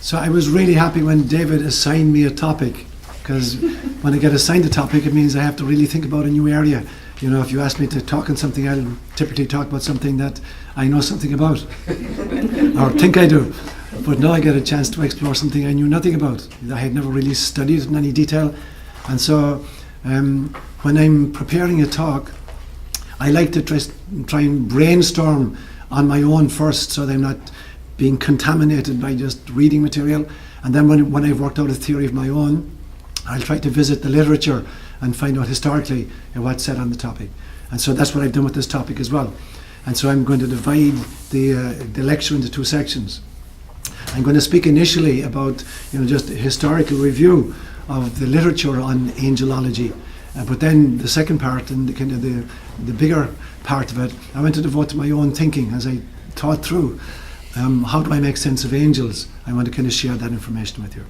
So I was really happy when David assigned me a topic, because when I get assigned a topic, it means I have to really think about a new area. You know, if you ask me to talk on something, I'll typically talk about something that I know something about, or think I do. But now I get a chance to explore something I knew nothing about. I had never really studied it in any detail. And so when I'm preparing a talk, I like to try and brainstorm on my own first, so that I'm not being contaminated by just reading material. And then when I've worked out a theory of my own, I'll try to visit the literature and find out historically what's said on the topic. And so that's what I've done with this topic as well. And so I'm going to divide the lecture into two sections. I'm going to speak initially about, just a historical review of the literature on angelology. But then the second part, and the bigger part of it, I want to devote to my own thinking as I thought through how do I make sense of angels. I want to kind of share that information with you.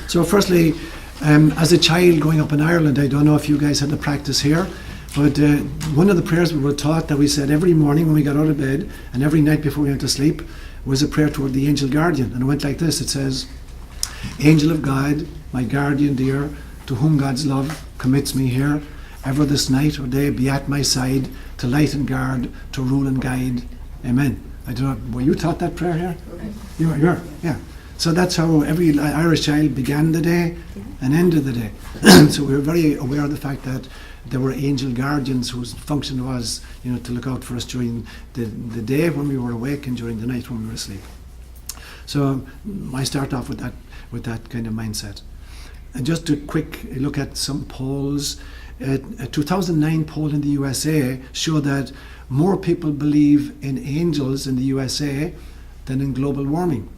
So firstly, as a child growing up in Ireland, I don't know if you guys had the practice here, but one of the prayers we were taught that we said every morning when we got out of bed and every night before we went to sleep was a prayer toward the angel guardian. And it went like this. It says, "Angel of God, my guardian dear, to whom God's love commits me here, ever this night or day be at my side, to light and guard, to rule and guide. Amen." I don't know, were you taught that prayer here? You were, yeah. So that's how every Irish child began the day and ended the day. So we were very aware of the fact that there were angel guardians whose function was, to look out for us during the day when we were awake and during the night when we were asleep. So I start off with that kind of mindset. And just a quick look at some polls. A 2009 poll in the USA showed that more people believe in angels in the USA than in global warming.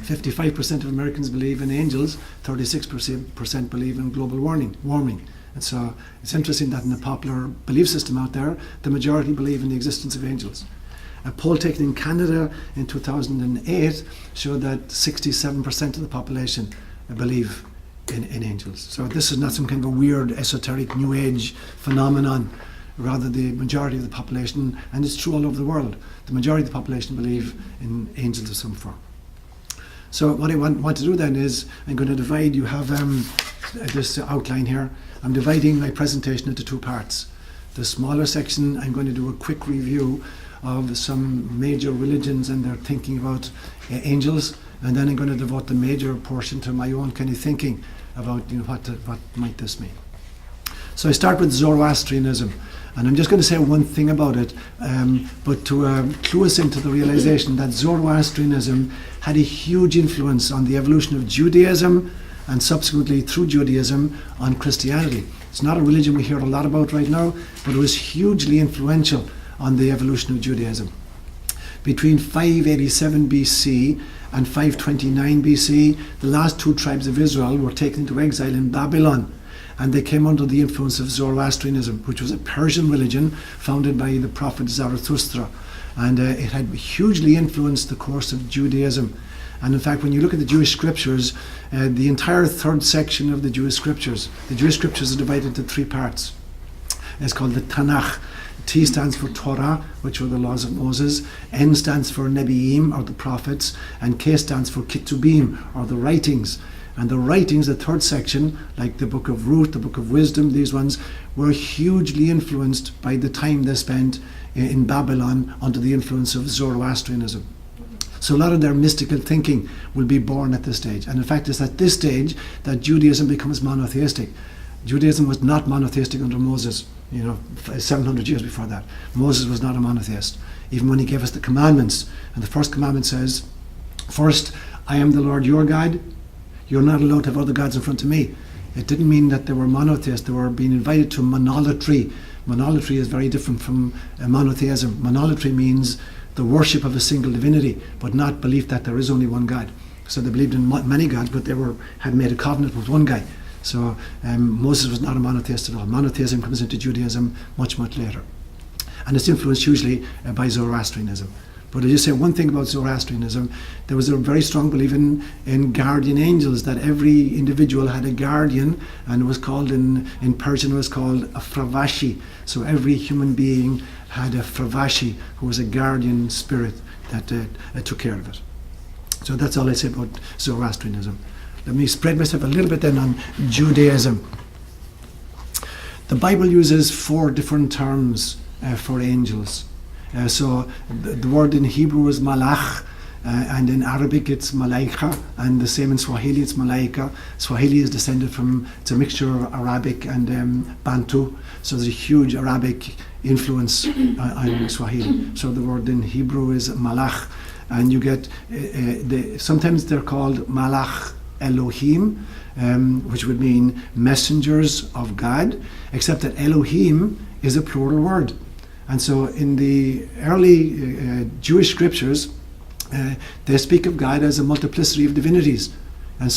55% of Americans believe in angels, 36% believe in global warming. And so it's interesting that in the popular belief system out there, the majority believe in the existence of angels. A poll taken in Canada in 2008 showed that 67% of the population believe in angels. So this is not some kind of a weird, esoteric, new age phenomenon. Rather, the majority of the population, and it's true all over the world, the majority of the population believe in angels of some form. So what I want to do then is, I'm going to divide, you have this outline here. I'm dividing my presentation into two parts. The smaller section, I'm going to do a quick review of some major religions and their thinking about angels, and then I'm going to devote the major portion to my own kind of thinking about what might this mean. So I start with Zoroastrianism, and I'm just going to say one thing about it, but to clue us into the realization that Zoroastrianism had a huge influence on the evolution of Judaism, and subsequently through Judaism on Christianity. It's not a religion we hear a lot about right now, but it was hugely influential on the evolution of Judaism. Between 587 BC and 529 BC, the last two tribes of Israel were taken into exile in Babylon, and they came under the influence of Zoroastrianism, which was a Persian religion founded by the prophet Zarathustra. And it had hugely influenced the course of Judaism. And in fact, when you look at the Jewish scriptures, the entire third section of the Jewish scriptures are divided into three parts. It's called the Tanakh. T stands for Torah, which were the laws of Moses. N stands for Nebi'im, or the prophets. And K stands for Ketubim, or the writings. And the writings, the third section, like the Book of Ruth, the Book of Wisdom, these ones, were hugely influenced by the time they spent in Babylon under the influence of Zoroastrianism. So a lot of their mystical thinking will be born at this stage. And in fact, it's at this stage that Judaism becomes monotheistic. Judaism was not monotheistic under Moses, 700 years before that. Moses was not a monotheist, even when he gave us the commandments. And the first commandment says, "First, I am the Lord your God. You're not allowed to have other gods in front of me." It didn't mean that they were monotheists. They were being invited to monolatry. Monolatry is very different from monotheism. Monolatry means the worship of a single divinity, but not belief that there is only one God. So they believed in many gods, but they had made a covenant with one guy. So Moses was not a monotheist at all. Monotheism comes into Judaism much, much later. And it's influenced hugely by Zoroastrianism. But I just say one thing about Zoroastrianism. There was a very strong belief in guardian angels, that every individual had a guardian, and it was called, in Persian, it was called a fravashi. So every human being had a fravashi, who was a guardian spirit that took care of it. So that's all I say about Zoroastrianism. Let me spread myself a little bit then on Judaism. The Bible uses 4 different terms for angels. So the word in Hebrew is malach, and in Arabic it's malaika, and the same in Swahili it's malaika. Swahili is descended from, it's a mixture of Arabic and Bantu, so there's a huge Arabic influence on Swahili. So the word in Hebrew is malach, and you get, sometimes they're called malach Elohim, which would mean messengers of God, except that Elohim is a plural word. And so in the early Jewish scriptures, they speak of God as a multiplicity of divinities. And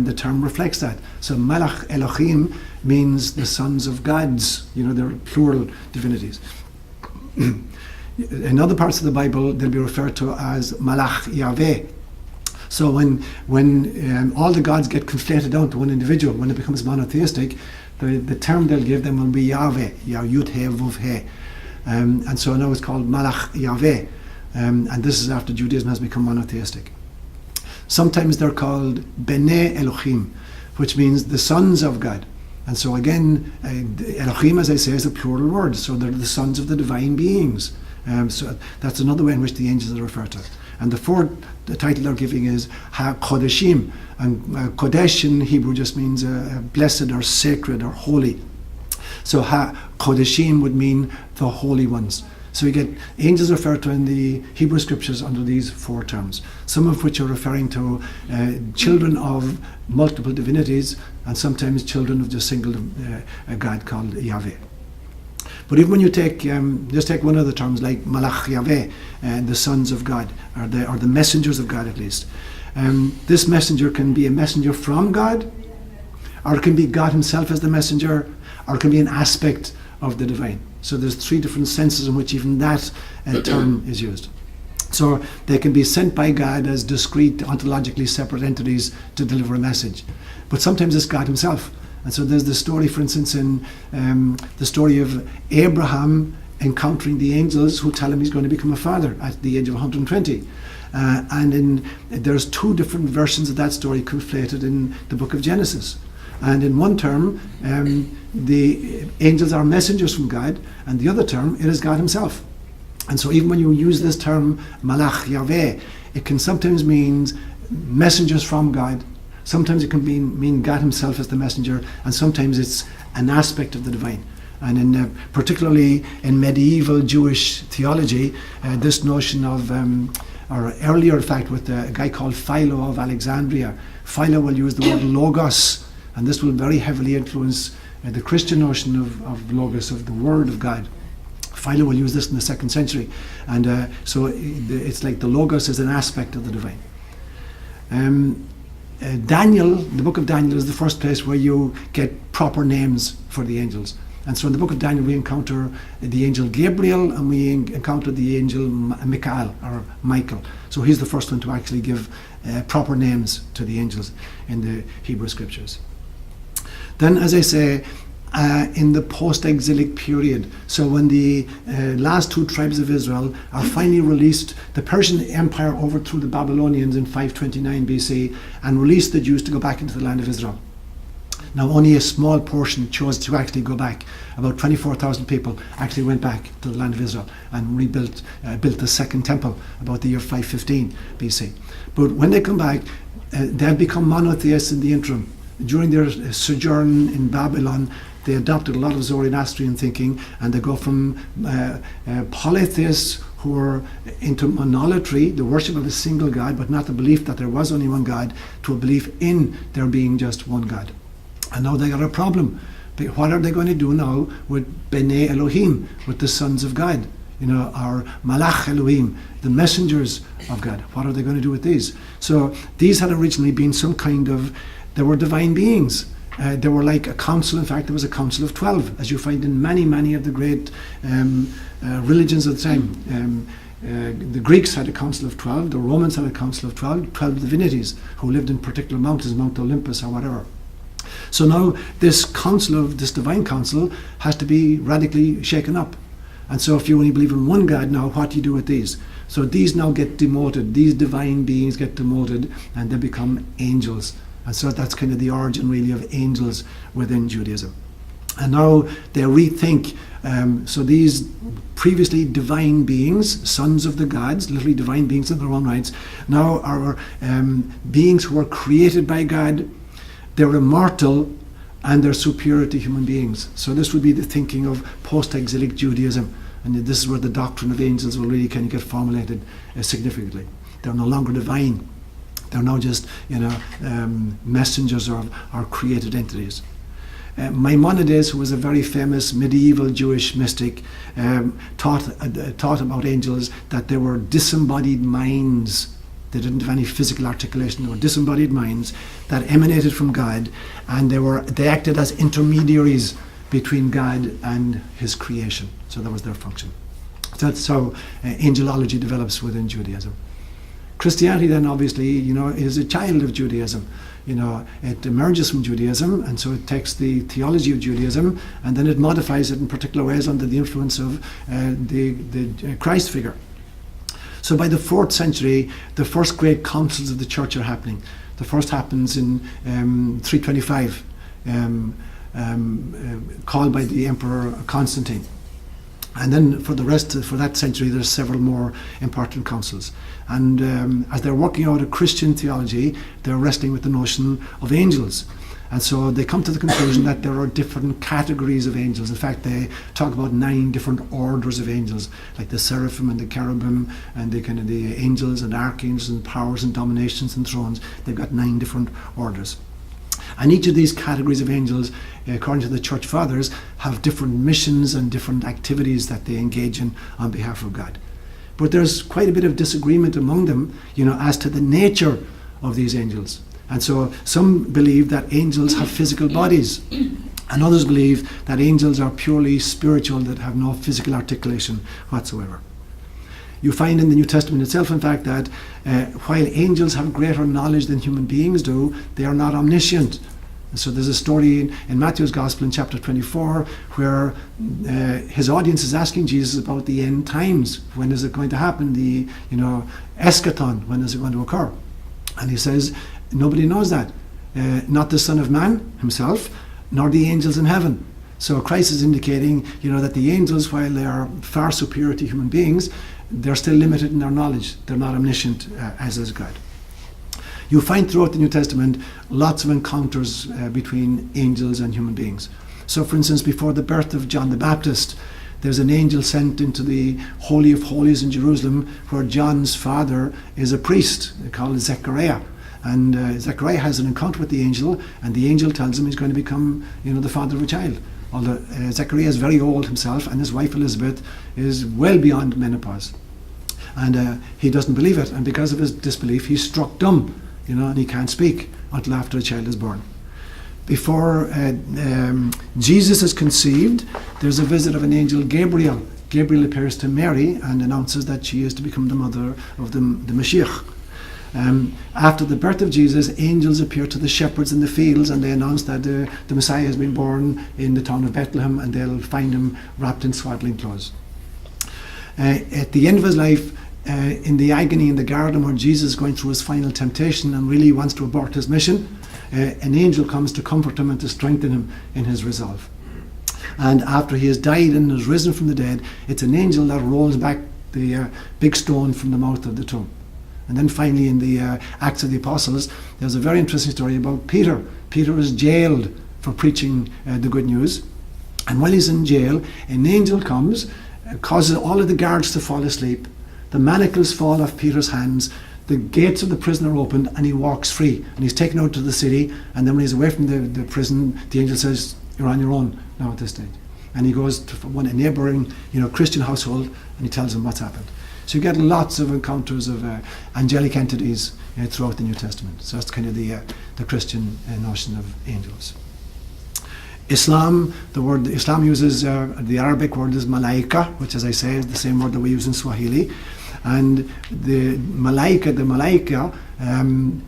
the term reflects that. So Malach Elohim means the sons of gods. They're plural divinities. In other parts of the Bible, they'll be referred to as Malach Yahweh. So when all the gods get conflated down to one individual, when it becomes monotheistic, the term they'll give them will be Yahweh, Yud He Vuv He. And so now it's called Malach Yahweh. And this is after Judaism has become monotheistic. Sometimes they're called Bnei Elohim, which means the sons of God. And so again, Elohim, as I say, is a plural word. So they're the sons of the divine beings. So that's another way in which the angels are referred to. And the title they're giving is Ha-Kodeshim. And Kodesh in Hebrew just means blessed or sacred or holy. So Ha-Kodeshim would mean the holy ones. So we get angels referred to in the Hebrew scriptures under these 4 terms, some of which are referring to children of multiple divinities, and sometimes children of just single God called Yahweh. But even when you take, just take one of the terms like Malach Yahweh, the sons of God, or the messengers of God at least. This messenger can be a messenger from God, or it can be God himself as the messenger, or it can be an aspect of the divine. So there's 3 different senses in which even that term is used. So they can be sent by God as discrete, ontologically separate entities to deliver a message. But sometimes it's God himself. And so there's the story, for instance, in the story of Abraham encountering the angels who tell him he's going to become a father at the age of 120. There's 2 different versions of that story conflated in the book of Genesis. And in one term, the angels are messengers from God, and the other term, it is God himself. And so even when you use this term, Malach Yahweh, it can sometimes mean messengers from God, sometimes it can mean God himself as the messenger, and sometimes it's an aspect of the divine. And particularly in medieval Jewish theology, this notion of, or earlier in fact with a guy called Philo of Alexandria, Philo will use the word logos, and this will very heavily influence the Christian notion of logos, of the word of God. Philo will use this in the 2nd century. And so it's like the logos is an aspect of the divine. Daniel, the book of Daniel, is the first place where you get proper names for the angels. And so in the book of Daniel we encounter the angel Gabriel, and we encounter the angel Michael, or Michael. So he's the first one to actually give proper names to the angels in the Hebrew scriptures. Then, as I say, in the post-exilic period, so when the last 2 tribes of Israel are finally released, the Persian Empire overthrew the Babylonians in 529 BC and released the Jews to go back into the land of Israel. Now only a small portion chose to actually go back. About 24,000 people actually went back to the land of Israel and built the second temple about the year 515 BC. But when they come back, they have become monotheists in the interim. During their sojourn in Babylon, they adopted a lot of Zoroastrian thinking, and they go from polytheists who were into monolatry, the worship of a single God, but not the belief that there was only one God, to a belief in there being just one God. And now they got a problem. What are they going to do now with Bnei Elohim, with the sons of God? Or Malach Elohim, the messengers of God. What are they going to do with these? So these had originally been some kind of, they were divine beings. They were like a council. In fact, there was a council of 12, as you find in many of the great religions of the time. The Greeks had a council of 12, the Romans had a council of 12 divinities who lived in particular mountains, Mount Olympus or whatever. So now this divine council has to be radically shaken up. And so if you only believe in one God now, what do you do with these? So these now get demoted. These divine beings get demoted and they become angels. And so that's kind of the origin really of angels within Judaism. And now they rethink. So these previously divine beings, sons of the gods, literally divine beings in their own rights, now are beings who are created by God. They're immortal and they're superior to human beings. So this would be the thinking of post-exilic Judaism. And this is where the doctrine of angels will really kind of get formulated significantly. They're no longer divine. They're now just, messengers or created entities. Maimonides, who was a very famous medieval Jewish mystic, taught about angels that they were disembodied minds. They didn't have any physical articulation. They were disembodied minds that emanated from God, and they acted as intermediaries between God and His creation. So that was their function. That's how angelology develops within Judaism. Christianity then obviously, is a child of Judaism. It emerges from Judaism, and so it takes the theology of Judaism and then it modifies it in particular ways under the influence of the Christ figure. So by the 4th century, the first great councils of the church are happening. The first happens in 325, called by the Emperor Constantine. And then for that century, there's several more important councils. And as they're working out a Christian theology, they're wrestling with the notion of angels. And so they come to the conclusion that there are different categories of angels. In fact, they talk about 9 different orders of angels, like the seraphim and the cherubim, and the angels and archangels and powers and dominations and thrones. They've got 9 different orders. And each of these categories of angels, according to the Church Fathers, have different missions and different activities that they engage in on behalf of God. But there's quite a bit of disagreement among them, as to the nature of these angels. And so some believe that angels have physical bodies, and others believe that angels are purely spiritual, that have no physical articulation whatsoever. You find in the New Testament itself, in fact, that while angels have greater knowledge than human beings do, they are not omniscient. So there's a story in Matthew's Gospel in chapter 24 where his audience is asking Jesus about the end times. When is it going to happen? The eschaton, when is it going to occur? And he says, nobody knows that. Not the Son of Man himself, nor the angels in heaven. So Christ is indicating, that the angels, while they are far superior to human beings, they're still limited in their knowledge. They're not omniscient as is God. You find throughout the New Testament lots of encounters between angels and human beings. So for instance, before the birth of John the Baptist, there's an angel sent into the Holy of Holies in Jerusalem, where John's father is a priest called Zechariah. And Zechariah has an encounter with the angel, and the angel tells him he's going to become, the father of a child. Although Zechariah is very old himself, and his wife Elizabeth is well beyond menopause. And he doesn't believe it, and because of his disbelief, he's struck dumb, and he can't speak until after the child is born. Before Jesus is conceived, there's a visit of an angel, Gabriel. Gabriel appears to Mary and announces that she is to become the mother of the Mashiach. After the birth of Jesus, angels appear to the shepherds in the fields, and they announce that the Messiah has been born in the town of Bethlehem, and they'll find him wrapped in swaddling clothes. At the end of his life, in the agony in the garden where Jesus is going through his final temptation and really wants to abort his mission, an angel comes to comfort him and to strengthen him in his resolve. And after he has died and is risen from the dead, it's an angel that rolls back the big stone from the mouth of the tomb. And then finally in the Acts of the Apostles, there's a very interesting story about Peter. Peter is jailed for preaching the good news. And while he's in jail, an angel comes, causes all of the guards to fall asleep. The manacles fall off Peter's hands. The gates of the prison are opened, and he walks free. And he's taken out to the city. And then when he's away from the prison, the angel says, "You're on your own now at this stage." And he goes to a neighbouring, Christian household, and he tells them what's happened. So you get lots of encounters of angelic entities throughout the New Testament. So that's kind of the Christian notion of angels. Islam, the word Islam uses, the Arabic word is malaika, which, as I say, is the same word that we use in Swahili. And the malaika,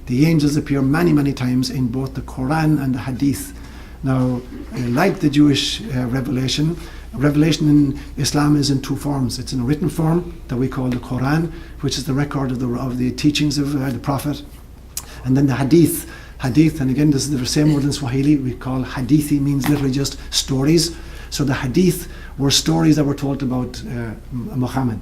the angels appear many, many times in both the Quran and the Hadith. Now, like the Jewish revelation, Revelation in Islam is in two forms. It's in a written form that we call the Quran, which is the record of the teachings of the Prophet, and then the Hadith. Hadith, and again, this is the same word in Swahili. We call Hadithi, means literally just stories. So the Hadith were stories that were told about Muhammad,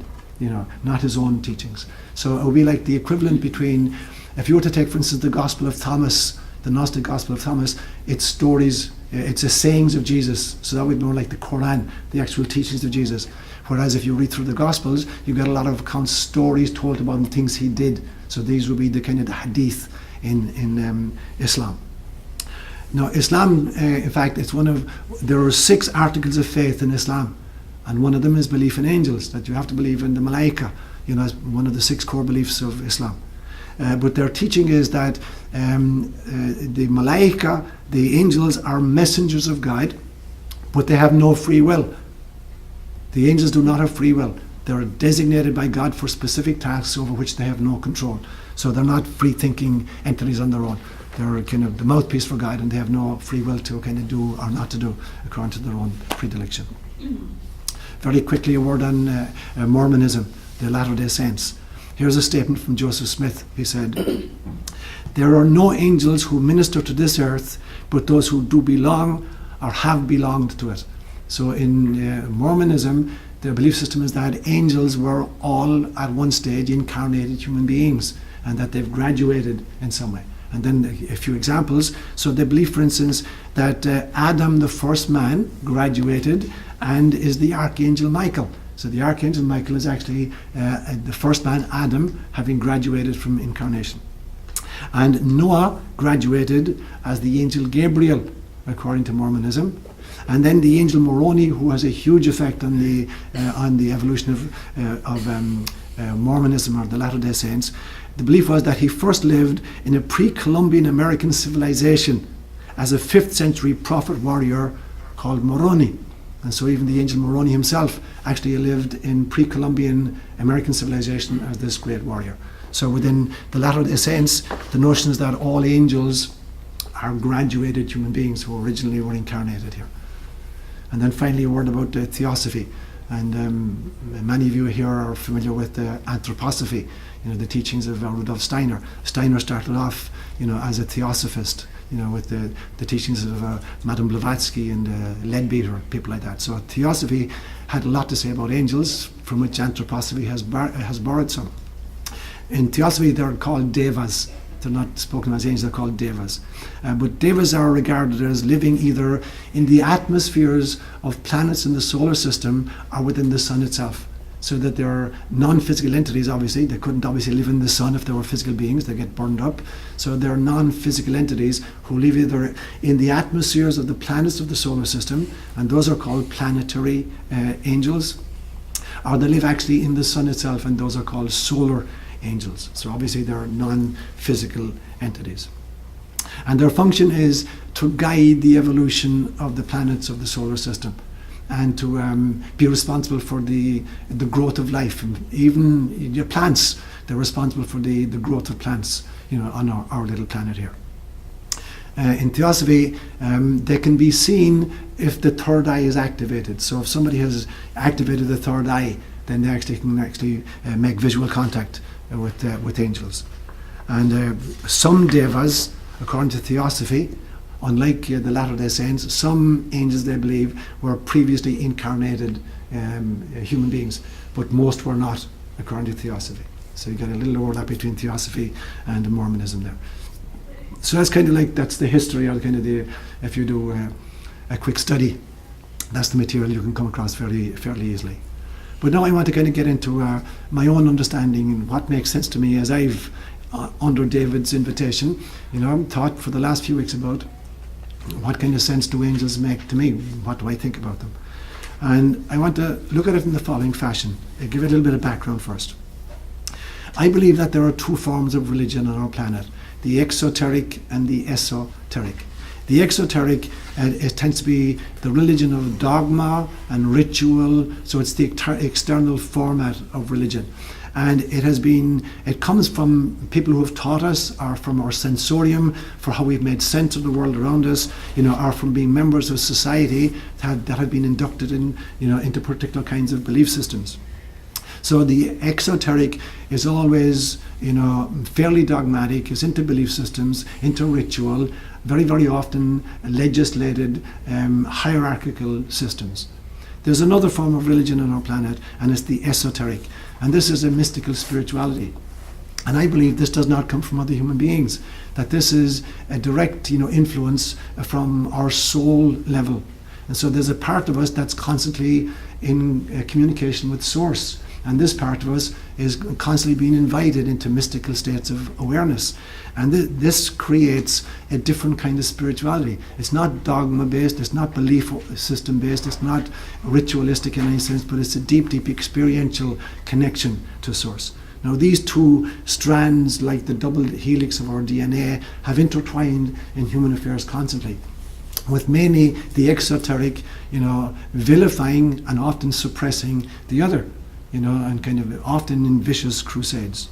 not his own teachings. So it would be like the equivalent between, if you were to take, for instance, the Gospel of Thomas, the Gnostic Gospel of Thomas, it's stories, it's the sayings of Jesus. So that would be more like the Quran, the actual teachings of Jesus. Whereas if you read through the Gospels, you get a lot of accounts, stories told about the things he did. So these would be the kind of the Hadith in Islam. Now, Islam, in fact, there are 6 articles of faith in Islam, and one of them is belief in angels, that you have to believe in the Malaika, as one of the 6 core beliefs of Islam. But their teaching is that the Malaika, the angels, are messengers of God, but they have no free will. The angels do not have free will. They're designated by God for specific tasks over which they have no control. So they're not free-thinking entities on their own. They're kind of the mouthpiece for God, and they have no free will to kind of do or not to do according to their own predilection. Very quickly, a word on Mormonism, the Latter-day Saints. Here's a statement from Joseph Smith. He said, "There are no angels who minister to this earth, but those who do belong or have belonged to it." So in Mormonism, their belief system is that angels were all at one stage incarnated human beings, and that they've graduated in some way. And then a few examples. So they believe, for instance, that Adam, the first man, graduated and is the Archangel Michael. So the Archangel Michael is actually the first man, Adam, having graduated from incarnation. And Noah graduated as the angel Gabriel, according to Mormonism. And then the angel Moroni, who has a huge effect on the evolution of Mormonism, or the Latter-day Saints. The belief was that he first lived in a pre-Columbian American civilization as a 5th century prophet warrior called Moroni. And so even the angel Moroni himself actually lived in pre-Columbian American civilization as this great warrior. So within the Latter-day Saints, the notion is that all angels are graduated human beings who originally were incarnated here. And then finally a word about Theosophy. And many of you here are familiar with Anthroposophy, the teachings of Rudolf Steiner. Steiner started off, as a Theosophist, with the teachings of Madame Blavatsky and Leadbeater, people like that. So Theosophy had a lot to say about angels, from which Anthroposophy has borrowed some. In Theosophy, they're called devas. They're not spoken of as angels, they're called devas. But devas are regarded as living either in the atmospheres of planets in the solar system or within the sun itself. So that they're non-physical entities, obviously. They couldn't obviously live in the sun if they were physical beings, they get burned up. So they're non-physical entities who live either in the atmospheres of the planets of the solar system, and those are called planetary angels, or they live actually in the sun itself, and those are called solar angels. So obviously they're non-physical entities. And their function is to guide the evolution of the planets of the solar system, and to be responsible for the growth of life. And even your plants, they're responsible for the growth of plants, on our little planet here. In Theosophy, they can be seen if the third eye is activated. So if somebody has activated the third eye, then they can make visual contact with angels. And some devas, according to Theosophy, unlike the Latter-day Saints, some angels, they believe, were previously incarnated human beings, but most were not, according to Theosophy. So you get a little overlap between Theosophy and Mormonism there. So that's kind of like, that's the history, or kind of if you do a quick study, that's the material you can come across fairly easily. But now I want to kind of get into my own understanding and what makes sense to me as I've, under David's invitation, thought for the last few weeks about what kind of sense do angels make to me? What do I think about them? And I want to look at it in the following fashion. I'll give it a little bit of background first. I believe that there are 2 forms of religion on our planet, the exoteric and the esoteric. The exoteric, it tends to be the religion of dogma and ritual, so it's the external format of religion. And it comes from people who have taught us, or from our sensorium for how we've made sense of the world around us, or from being members of society that have been inducted into particular kinds of belief systems. So the exoteric is always, fairly dogmatic, is into belief systems, into ritual, very, very often legislated, hierarchical systems. There's another form of religion on our planet, and it's the esoteric. And this is a mystical spirituality. And I believe this does not come from other human beings, that this is a direct, influence from our soul level. And so there's a part of us that's constantly in communication with Source. And this part of us is constantly being invited into mystical states of awareness. And this creates a different kind of spirituality. It's not dogma-based, it's not belief system-based, it's not ritualistic in any sense, but it's a deep, deep experiential connection to Source. Now, these two strands, like the double helix of our DNA, have intertwined in human affairs constantly, with mainly the exoteric, vilifying and often suppressing the other. And kind of often in vicious crusades.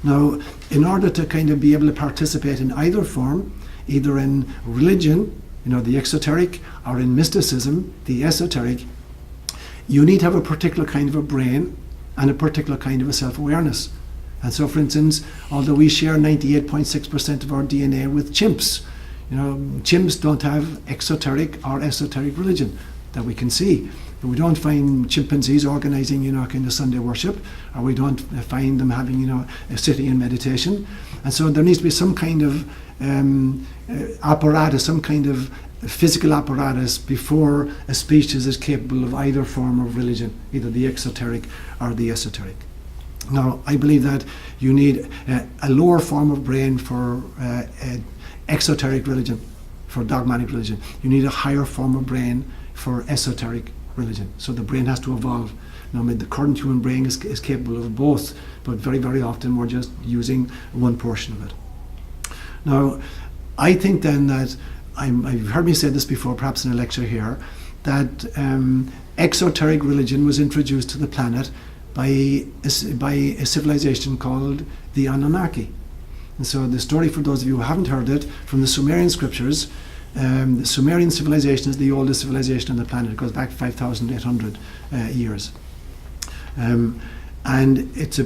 Now, in order to kind of be able to participate in either form, either in religion, the exoteric, or in mysticism, the esoteric, you need to have a particular kind of a brain and a particular kind of a self-awareness. And so, for instance, although we share 98.6% of our DNA with chimps, chimps don't have exoteric or esoteric religion that we can see. We don't find chimpanzees organizing, kind of Sunday worship, or we don't find them having, a sitting in meditation. And so there needs to be some kind of apparatus, some kind of physical apparatus before a species is capable of either form of religion, either the exoteric or the esoteric. Now, I believe that you need a lower form of brain for exoteric religion, for dogmatic religion. You need a higher form of brain for esoteric religion. So the brain has to evolve. Now, the current human brain is capable of both, but very, very often we're just using one portion of it. Now, I think then that, I've heard me say this before, perhaps in a lecture here, that exoteric religion was introduced to the planet by a civilization called the Anunnaki. And so the story, for those of you who haven't heard it, from the Sumerian scriptures, the Sumerian civilization is the oldest civilization on the planet. It goes back 5,800 years. And it's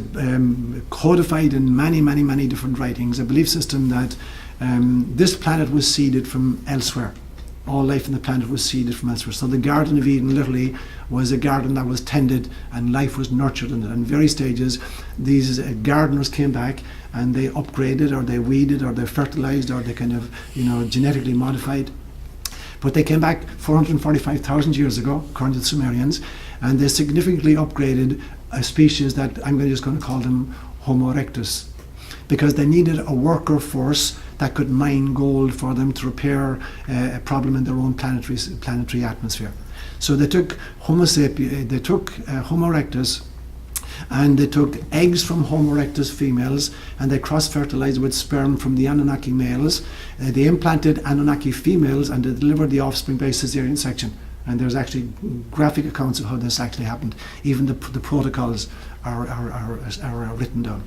codified in many, many, many different writings, a belief system that this planet was seeded from elsewhere. All life on the planet was seeded from elsewhere. So the Garden of Eden literally was a garden that was tended and life was nurtured in it. In various stages, these gardeners came back and they upgraded, or they weeded, or they fertilized, or they kind of, genetically modified. But they came back 445,000 years ago, according to the Sumerians, and they significantly upgraded a species that I'm just going to call them Homo erectus, because they needed a worker force that could mine gold for them to repair a problem in their own planetary atmosphere. So they took Homo erectus, and they took eggs from Homo erectus females, and they cross-fertilized with sperm from the Anunnaki males. They implanted Anunnaki females, and they delivered the offspring by cesarean section. And there's actually graphic accounts of how this actually happened. Even the protocols are written down.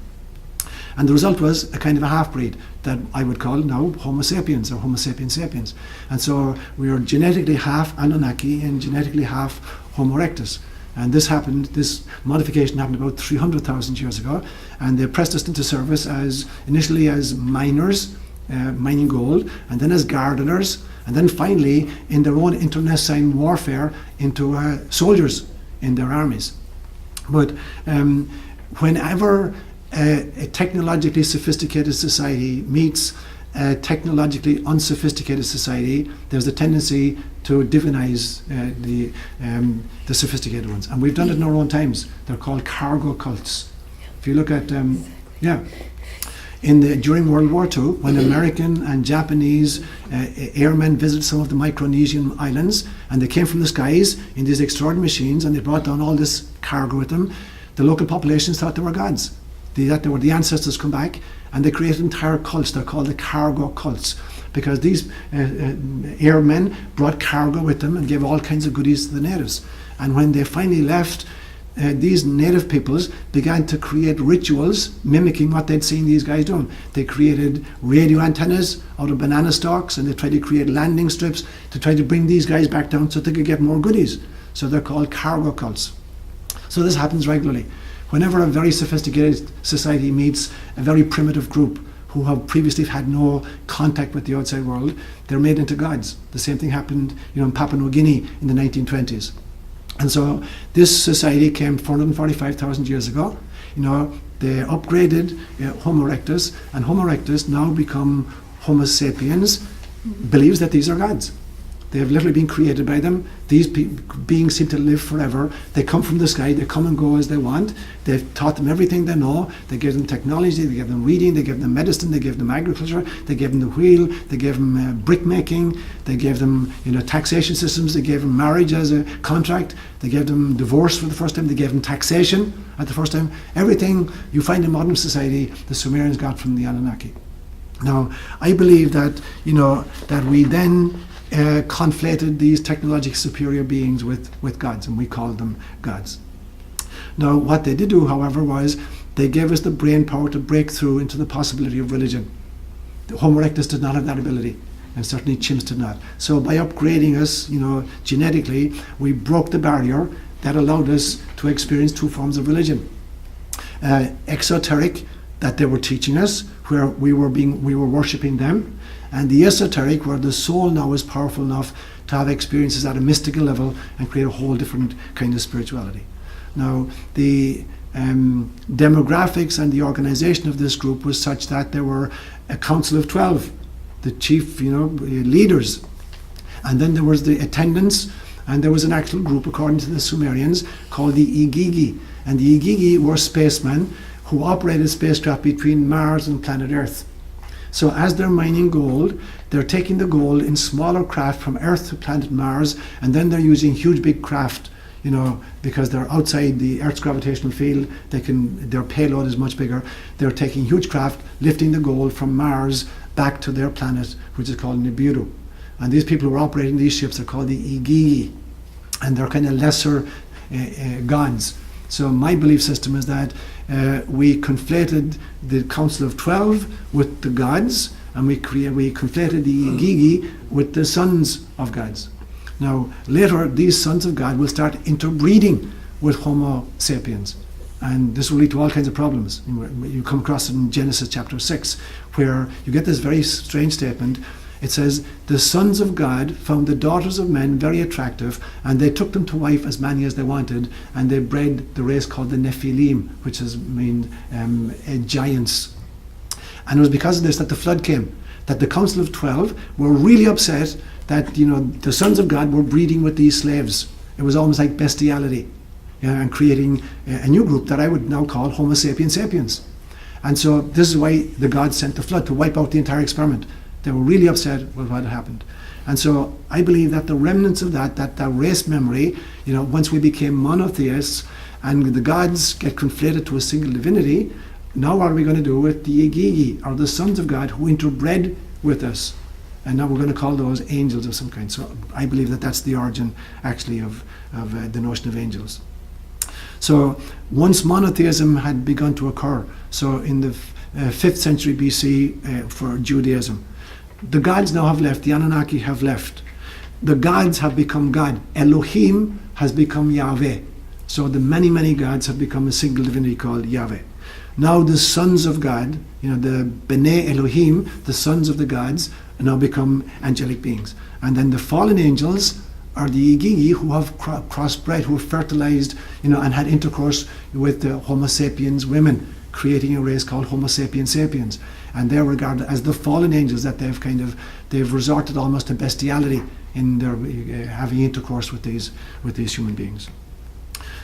And the result was a kind of a half-breed that I would call now Homo sapiens, or Homo sapiens sapiens. And so we are genetically half Anunnaki and genetically half Homo erectus. And this modification happened about 300,000 years ago, and they pressed us into service initially as miners, mining gold, and then as gardeners, and then finally in their own internecine warfare into soldiers in their armies. But whenever a technologically sophisticated society meets a technologically unsophisticated society, there's a tendency to divinize the sophisticated ones. And we've done it in our own times. They're called cargo cults. If you look at, during World War II, when American and Japanese airmen visited some of the Micronesian islands, and they came from the skies in these extraordinary machines, and they brought down all this cargo with them, the local populations thought they were gods. That they were the ancestors come back, and they created entire cults. They're called the cargo cults, because these airmen brought cargo with them and gave all kinds of goodies to the natives. And when they finally left, these native peoples began to create rituals mimicking what they'd seen these guys doing. They created radio antennas out of banana stalks, and they tried to create landing strips to try to bring these guys back down so they could get more goodies. So they're called cargo cults. So this happens regularly. Whenever a very sophisticated society meets a very primitive group who have previously had no contact with the outside world, they're made into gods. The same thing happened, in Papua New Guinea in the 1920s. And so this society came 445,000 years ago. They upgraded Homo erectus, and Homo erectus now become Homo sapiens, believes that these are gods. They have literally been created by them. These beings seem to live forever. They come from the sky. They come and go as they want. They've taught them everything they know. They gave them technology. They gave them reading. They gave them medicine. They gave them agriculture. They gave them the wheel. They gave them brick making. They gave them taxation systems. They gave them marriage as a contract. They gave them divorce for the first time. They gave them taxation at the first time. Everything you find in modern society, the Sumerians got from the Anunnaki. Now, I believe that that we then conflated these technologically superior beings with gods, and we called them gods. Now, what they did do, however, was they gave us the brain power to break through into the possibility of religion. The Homo erectus did not have that ability, and certainly chimps did not. So by upgrading us, genetically, we broke the barrier that allowed us to experience two forms of religion. Exoteric, that they were teaching us, where we were worshipping them, and the esoteric, where the soul now is powerful enough to have experiences at a mystical level and create a whole different kind of spirituality. Now, the demographics and the organization of this group was such that there were a council of 12, the chief, leaders, and then there was the attendants, and there was an actual group, according to the Sumerians, called the Igigi, and the Igigi were spacemen who operated spacecraft between Mars and planet Earth. So as they're mining gold, they're taking the gold in smaller craft from Earth to planet Mars, and then they're using huge big craft, because they're outside the Earth's gravitational field. Their payload is much bigger. They're taking huge craft, lifting the gold from Mars back to their planet, which is called Nibiru. And these people who are operating these ships are called the Igigi, and they're kind of lesser gods. So my belief system is that we conflated the Council of 12 with the gods, and we conflated the Igigi with the sons of gods. Now, later, these sons of God will start interbreeding with Homo sapiens, and this will lead to all kinds of problems. You come across it in Genesis chapter 6, where you get this very strange statement. It says, the sons of God found the daughters of men very attractive, and they took them to wife as many as they wanted, and they bred the race called the Nephilim, which means giants. And it was because of this that the flood came, that the Council of 12 were really upset that the sons of God were breeding with these slaves. It was almost like bestiality, and creating a new group that I would now call Homo sapiens sapiens. And so this is why the gods sent the flood, to wipe out the entire experiment. They were really upset with what had happened. And so I believe that the remnants of that race memory, once we became monotheists and the gods get conflated to a single divinity, now what are we going to do with the Igigi, or the sons of God who interbred with us? And now we're going to call those angels of some kind. So I believe that that's the origin, actually, of the notion of angels. So once monotheism had begun to occur, so in the 5th century BC for Judaism, the gods now have left, the Anunnaki have left. The gods have become God. Elohim has become Yahweh. So the many, many gods have become a single divinity called Yahweh. Now the sons of God, the B'nai Elohim, the sons of the gods, now become angelic beings. And then the fallen angels are the Igigi, who have crossbred, who have fertilized, and had intercourse with the Homo sapiens women, creating a race called Homo sapiens sapiens. And they're regarded as the fallen angels, that they've resorted almost to bestiality in their having intercourse with these human beings.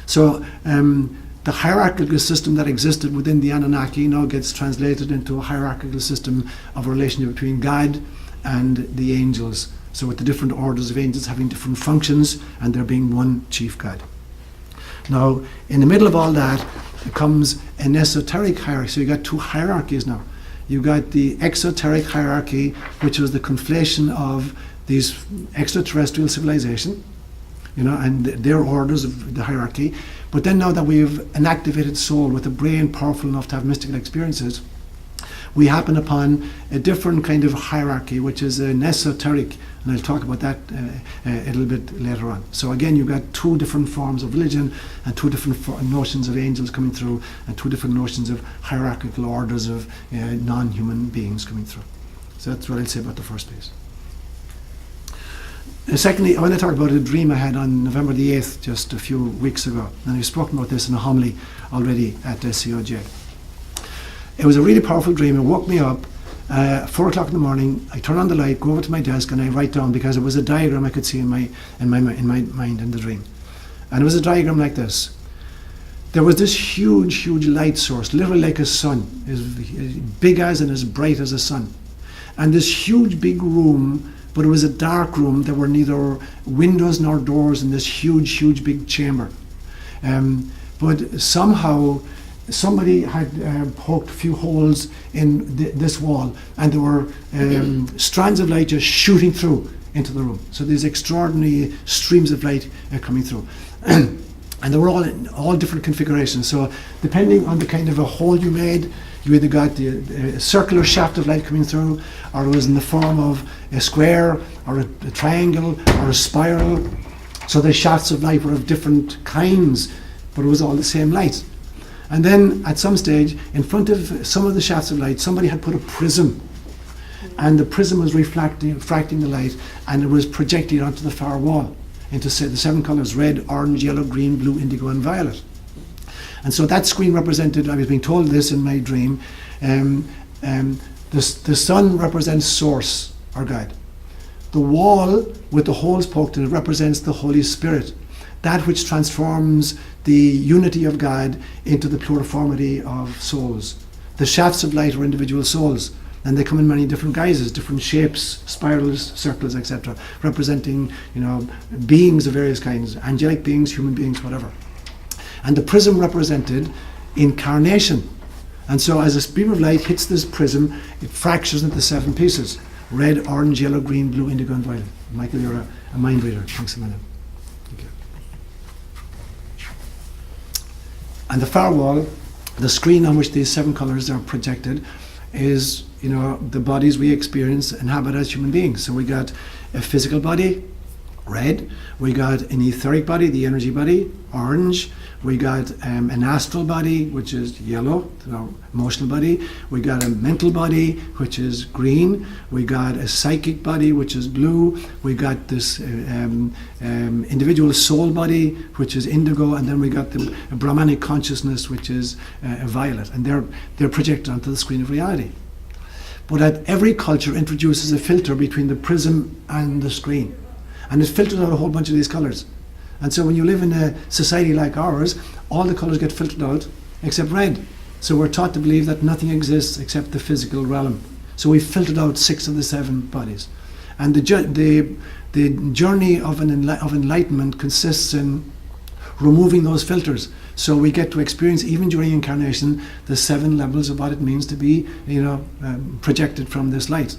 So the hierarchical system that existed within the Anunnaki now gets translated into a hierarchical system of a relationship between God and the angels. So with the different orders of angels having different functions, and there being one chief God. Now, in the middle of all that comes an esoteric hierarchy. So you got two hierarchies now. You got the exoteric hierarchy, which was the conflation of these extraterrestrial civilization, and their orders of the hierarchy, But then now that we've an activated soul with a brain powerful enough to have mystical experiences, we happen upon a different kind of hierarchy, which is an esoteric, and I'll talk about that a little bit later on. So again, you've got two different forms of religion and two different notions of angels coming through, and two different notions of hierarchical orders of non-human beings coming through. So that's what I'll say about the first piece. Secondly, I want to talk about a dream I had on November the 8th, just a few weeks ago, and I've spoken about this in a homily already at COJ. It was a really powerful dream. It woke me up 4 o'clock in the morning. I turn on the light, go over to my desk, and I write down, because it was a diagram I could see in my mind in the dream. And it was a diagram like this. There was this huge light source, literally like a sun, as big as and as bright as a sun. And this huge big room, but it was a dark room. There were neither windows nor doors in this huge big chamber. But somehow somebody had poked a few holes in this wall, and there were strands of light just shooting through into the room. So these extraordinary streams of light coming through. And they were all different configurations. So depending on the kind of a hole you made, you either got the circular shaft of light coming through, or it was in the form of a square, or a triangle, or a spiral. So the shafts of light were of different kinds, but it was all the same light. And then at some stage, in front of some of the shafts of light, somebody had put a prism. And the prism was refracting the light, and it was projected onto the far wall into the 7 colours: red, orange, yellow, green, blue, indigo, and violet. And so that screen represented, I was being told this in my dream, the sun represents source, or God. The wall with the holes poked in it represents the Holy Spirit, that which transforms the unity of God into the pluriformity of souls. The shafts of light are individual souls, and they come in many different guises, different shapes, spirals, circles, etc., representing, beings of various kinds, angelic beings, human beings, whatever. And the prism represented incarnation. And so as a beam of light hits this prism, it fractures into 7 pieces: red, orange, yellow, green, blue, indigo, and violet. Michael, you're a mind reader. Thanks a minute. And the far wall, the screen on which these 7 colours are projected, is, the bodies we experience and inhabit as human beings. So we got a physical body, red. We got an etheric body, the energy body, orange. We got an astral body, which is yellow, our emotional body. We got a mental body, which is green. We got a psychic body, which is blue. We got this individual soul body, which is indigo, and then we got the Brahmanic consciousness, which is violet, and they're projected onto the screen of reality. But every culture introduces a filter between the prism and the screen, and it filters out a whole bunch of these colours. And so when you live in a society like ours, all the colours get filtered out except red. So we're taught to believe that nothing exists except the physical realm. So we've filtered out 6 of the 7 bodies. And the journey of enlightenment consists in removing those filters. So we get to experience, even during incarnation, the 7 levels of what it means to be, projected from this light.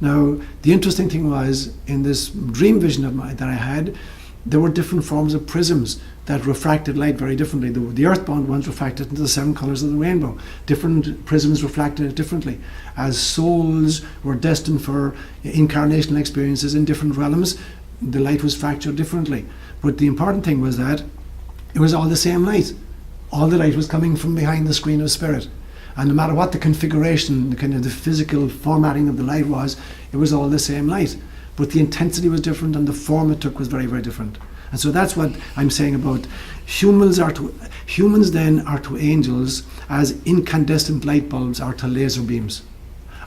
Now, the interesting thing was, in this dream vision that I had, there were different forms of prisms that refracted light very differently. The earthbound ones refracted into the 7 colours of the rainbow. Different prisms refracted it differently. As souls were destined for incarnational experiences in different realms, the light was fractured differently. But the important thing was that it was all the same light. All the light was coming from behind the screen of spirit. And no matter what the configuration, the kind of the physical formatting of the light was, it was all the same light. But the intensity was different, and the form it took was very, very different. And so that's what I'm saying about humans then are to angels as incandescent light bulbs are to laser beams,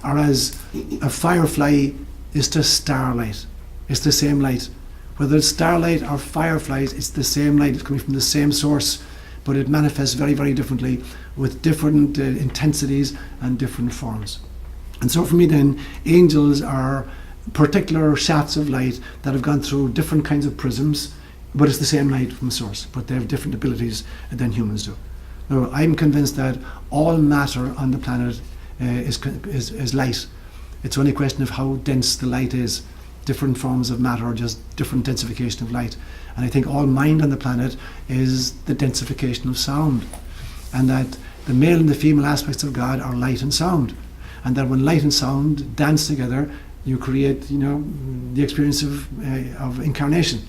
or as a firefly is to starlight. It's the same light. Whether it's starlight or fireflies, it's the same light. It's coming from the same source, but it manifests very, very differently with different intensities and different forms. And so for me then, angels are particular shafts of light that have gone through different kinds of prisms, but it's the same light from source, but they have different abilities than humans do. Now, I'm convinced that all matter on the planet is light. It's only a question of how dense the light is. different forms of matter, or just different densification of light. And I think all mind on the planet is the densification of sound, and that the male and the female aspects of God are light and sound, and that when light and sound dance together, you create, the experience of incarnation.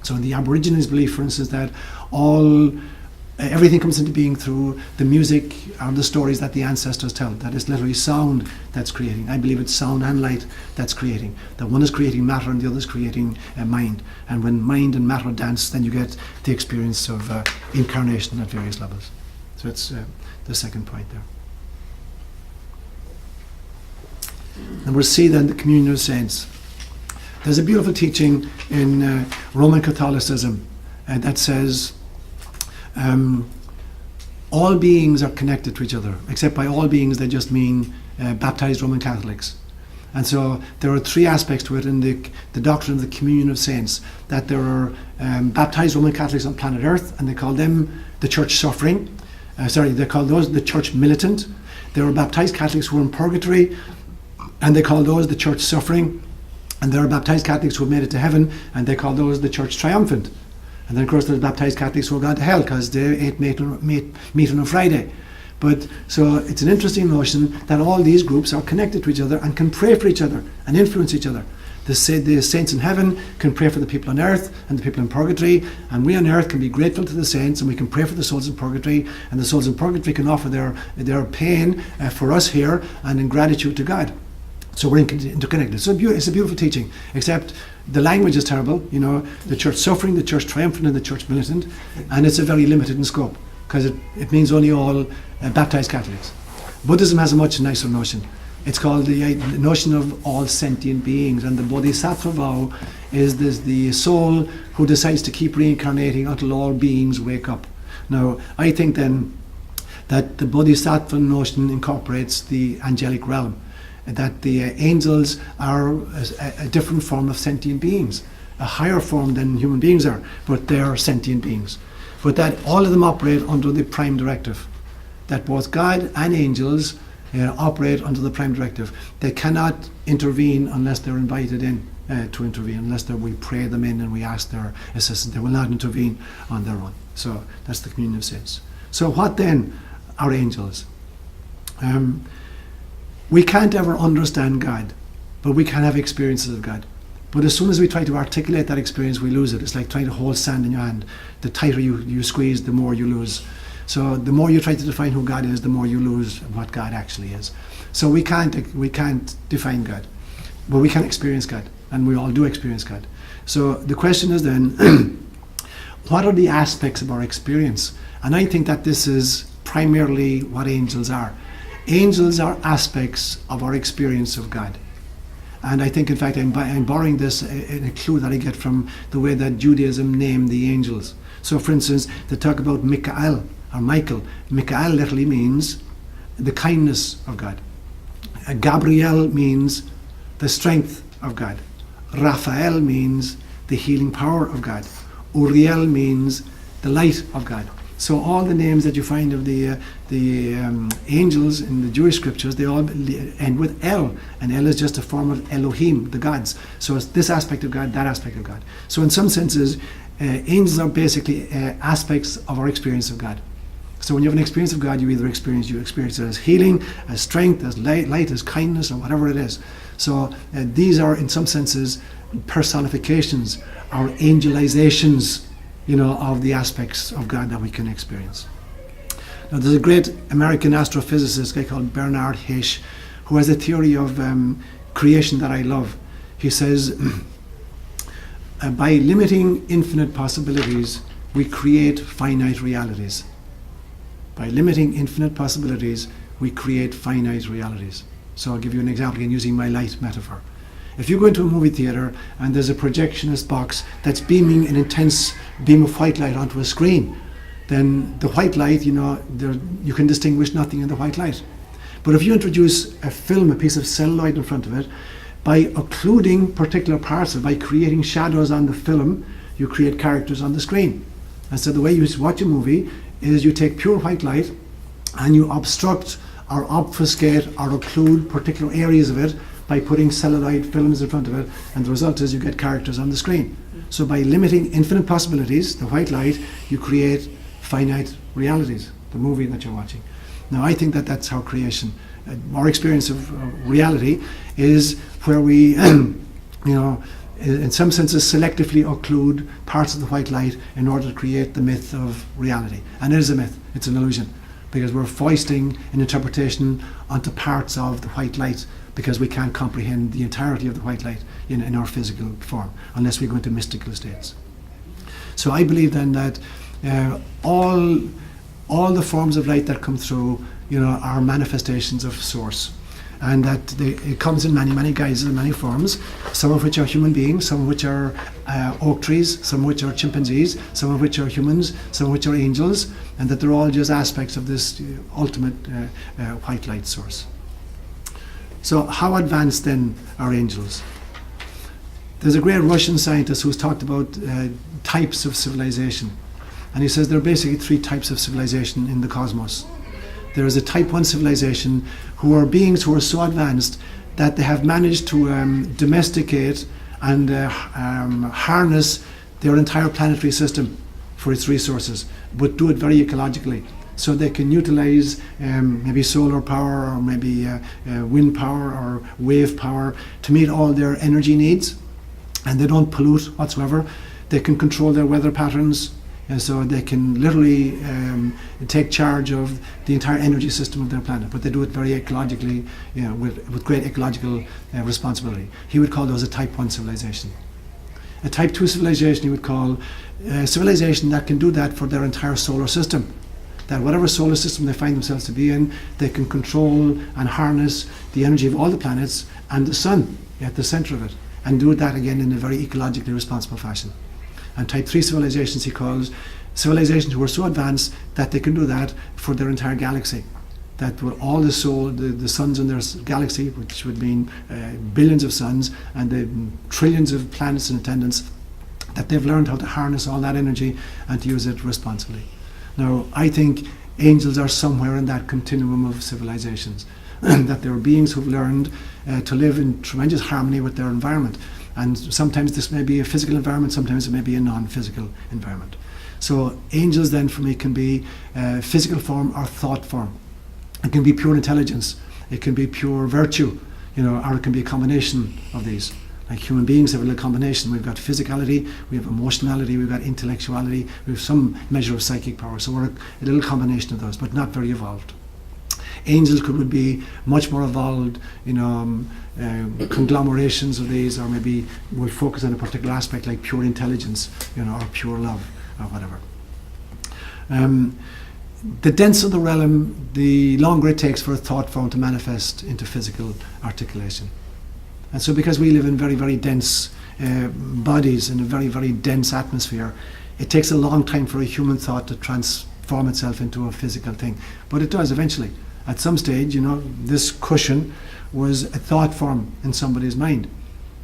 So in the Aborigines belief, for instance, that everything comes into being through the music or the stories that the ancestors tell. That is literally sound that's creating. I believe it's sound and light that's creating. That one is creating matter and the other is creating mind. And when mind and matter dance, then you get the experience of incarnation at various levels. So that's the second point there. And we'll see then the communion of saints. There's a beautiful teaching in Roman Catholicism that says all beings are connected to each other, except by all beings they just mean baptized Roman Catholics. And so there are three aspects to it in the doctrine of the communion of saints, that there are baptized Roman Catholics on planet Earth, and they call them the church suffering. They call those the church militant. There are baptized Catholics who are in purgatory, and they call those the church suffering. And there are baptized Catholics who have made it to heaven, and they call those the church triumphant. And then of course there's baptized Catholics who have gone to hell because they ate meat on a Friday. But so it's an interesting notion that all these groups are connected to each other and can pray for each other and influence each other. The saints in heaven can pray for the people on earth and the people in purgatory, and we on earth can be grateful to the saints, and we can pray for the souls in purgatory, and the souls in purgatory can offer their pain for us here and in gratitude to God. So we're interconnected. So it's a beautiful teaching, except the language is terrible. The church suffering, the church triumphant, and the church militant, and it's a very limited in scope because it means only all baptized Catholics. Buddhism has a much nicer notion. It's called the notion of all sentient beings, and the Bodhisattva vow is the soul who decides to keep reincarnating until all beings wake up. Now, I think then that the Bodhisattva notion incorporates the angelic realm, that the angels are a different form of sentient beings, a higher form than human beings are, but they are sentient beings. But that all of them operate under the prime directive, that both God and angels operate under the prime directive. They cannot intervene unless they're invited in to intervene, unless we pray them in and we ask their assistance. They will not intervene on their own. So that's the communion of saints. So what then are angels? We can't ever understand God, but we can have experiences of God. But as soon as we try to articulate that experience, we lose it. It's like trying to hold sand in your hand. The tighter you squeeze, the more you lose. So the more you try to define who God is, the more you lose what God actually is. So we can't define God, but we can experience God, and we all do experience God. So the question is then, what are the aspects of our experience? And I think that this is primarily what angels are. Angels are aspects of our experience of God. And I think, in fact, I'm borrowing this in a clue that I get from the way that Judaism named the angels. So, for instance, they talk about Michael or Michael. Michael literally means the kindness of God. Gabriel means the strength of God. Raphael means the healing power of God. Uriel means the light of God. So all the names that you find of the angels in the Jewish scriptures, they all end with El, and El is just a form of Elohim, the gods. So it's this aspect of God, that aspect of God. So in some senses, angels are basically aspects of our experience of God. So when you have an experience of God, you either experience it as healing, as strength, as light, as kindness, or whatever it is. So these are, in some senses, personifications, or angelizations, of the aspects of God that we can experience. Now, there's a great American astrophysicist, a guy called Bernard Heish, who has a theory of creation that I love. He says, by limiting infinite possibilities, we create finite realities. By limiting infinite possibilities, we create finite realities. So I'll give you an example again using my light metaphor. If you go into a movie theater and there's a projectionist box that's beaming an intense beam of white light onto a screen, then the white light, you can distinguish nothing in the white light. But if you introduce a film, a piece of celluloid in front of it, by occluding particular parts of it, by creating shadows on the film, you create characters on the screen. And so the way you watch a movie is you take pure white light and you obstruct or obfuscate or occlude particular areas of it by putting celluloid films in front of it, and the result is you get characters on the screen. So by limiting infinite possibilities, the white light, you create finite realities, the movie that you're watching. Now I think that that's how creation, our experience of reality is where we, in some senses selectively occlude parts of the white light in order to create the myth of reality. And it is a myth, it's an illusion, because we're foisting an interpretation onto parts of the white light because we can't comprehend the entirety of the white light in our physical form unless we go into mystical states. So I believe then that all the forms of light that come through, are manifestations of source, and that it comes in many guises and many forms, some of which are human beings, some of which are oak trees, some of which are chimpanzees, some of which are humans, some of which are angels, and that they're all just aspects of this ultimate white light source. So how advanced then are angels? There's a great Russian scientist who's talked about types of civilization, and he says there are basically 3 types of civilization in the cosmos. There is a type 1 civilization who are beings who are so advanced that they have managed to domesticate and harness their entire planetary system for its resources, but do it very ecologically. So they can utilize maybe solar power or maybe wind power or wave power to meet all their energy needs, and they don't pollute whatsoever. They can control their weather patterns, and so they can literally take charge of the entire energy system of their planet, but they do it very ecologically, with great ecological responsibility. He would call those a type 1 civilization. A type 2 civilization he would call a civilization that can do that for their entire solar system. That whatever solar system they find themselves to be in, they can control and harness the energy of all the planets and the sun at the center of it, and do that again in a very ecologically responsible fashion. And type 3 civilizations he calls civilizations who are so advanced that they can do that for their entire galaxy. That with all the suns in their galaxy, which would mean billions of suns and the trillions of planets in attendance, that they've learned how to harness all that energy and to use it responsibly. Now, I think angels are somewhere in that continuum of civilizations, that there are beings who've learned to live in tremendous harmony with their environment. And sometimes this may be a physical environment, sometimes it may be a non-physical environment. So angels then for me can be physical form or thought form. It can be pure intelligence, it can be pure virtue, or it can be a combination of these. Like human beings have a little combination. We've got physicality, we have emotionality, we've got intellectuality, we have some measure of psychic power. So we're a little combination of those, but not very evolved. Angels would be much more evolved, conglomerations of these, or maybe we'll focus on a particular aspect like pure intelligence, or pure love, or whatever. The denser the realm, the longer it takes for a thought form to manifest into physical articulation. And so because we live in very, very dense bodies, in a very, very dense atmosphere, it takes a long time for a human thought to transform itself into a physical thing. But it does eventually. At some stage, this cushion was a thought form in somebody's mind.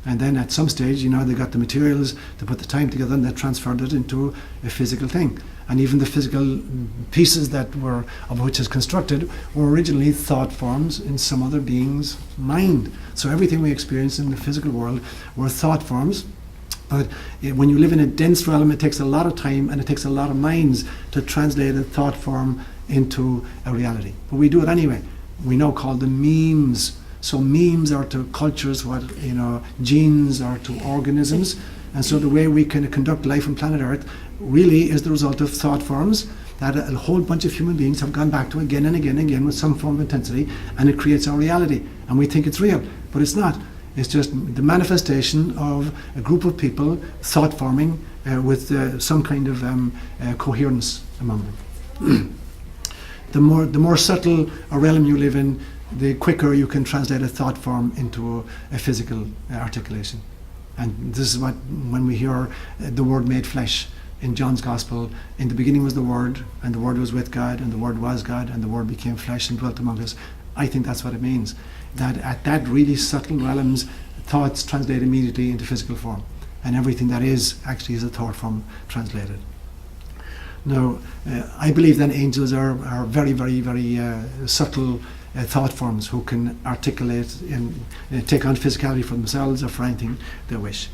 And then at some stage, they got the materials to put the time together and they transferred it into a physical thing. And even the physical pieces of which is constructed were originally thought forms in some other being's mind. So everything we experience in the physical world were thought forms. But when you live in a dense realm, it takes a lot of time and it takes a lot of minds to translate a thought form into a reality. But we do it anyway. We now call them memes. So memes are to cultures what genes are to organisms, and so the way we can conduct life on planet Earth really is the result of thought forms that a whole bunch of human beings have gone back to again and again and again with some form of intensity, and it creates our reality. And we think it's real, but it's not. It's just the manifestation of a group of people thought forming with some kind of coherence among them. The more subtle a realm you live in, the quicker you can translate a thought form into a physical articulation. And this is what, when we hear the word made flesh in John's Gospel, in the beginning was the Word, and the Word was with God, and the Word was God, and the Word became flesh and dwelt among us. I think that's what it means. That at that really subtle realms, thoughts translate immediately into physical form. And everything that is actually is a thought form translated. Now, I believe that angels are very, very, very subtle thought forms, who can articulate and take on physicality for themselves or for anything they wish.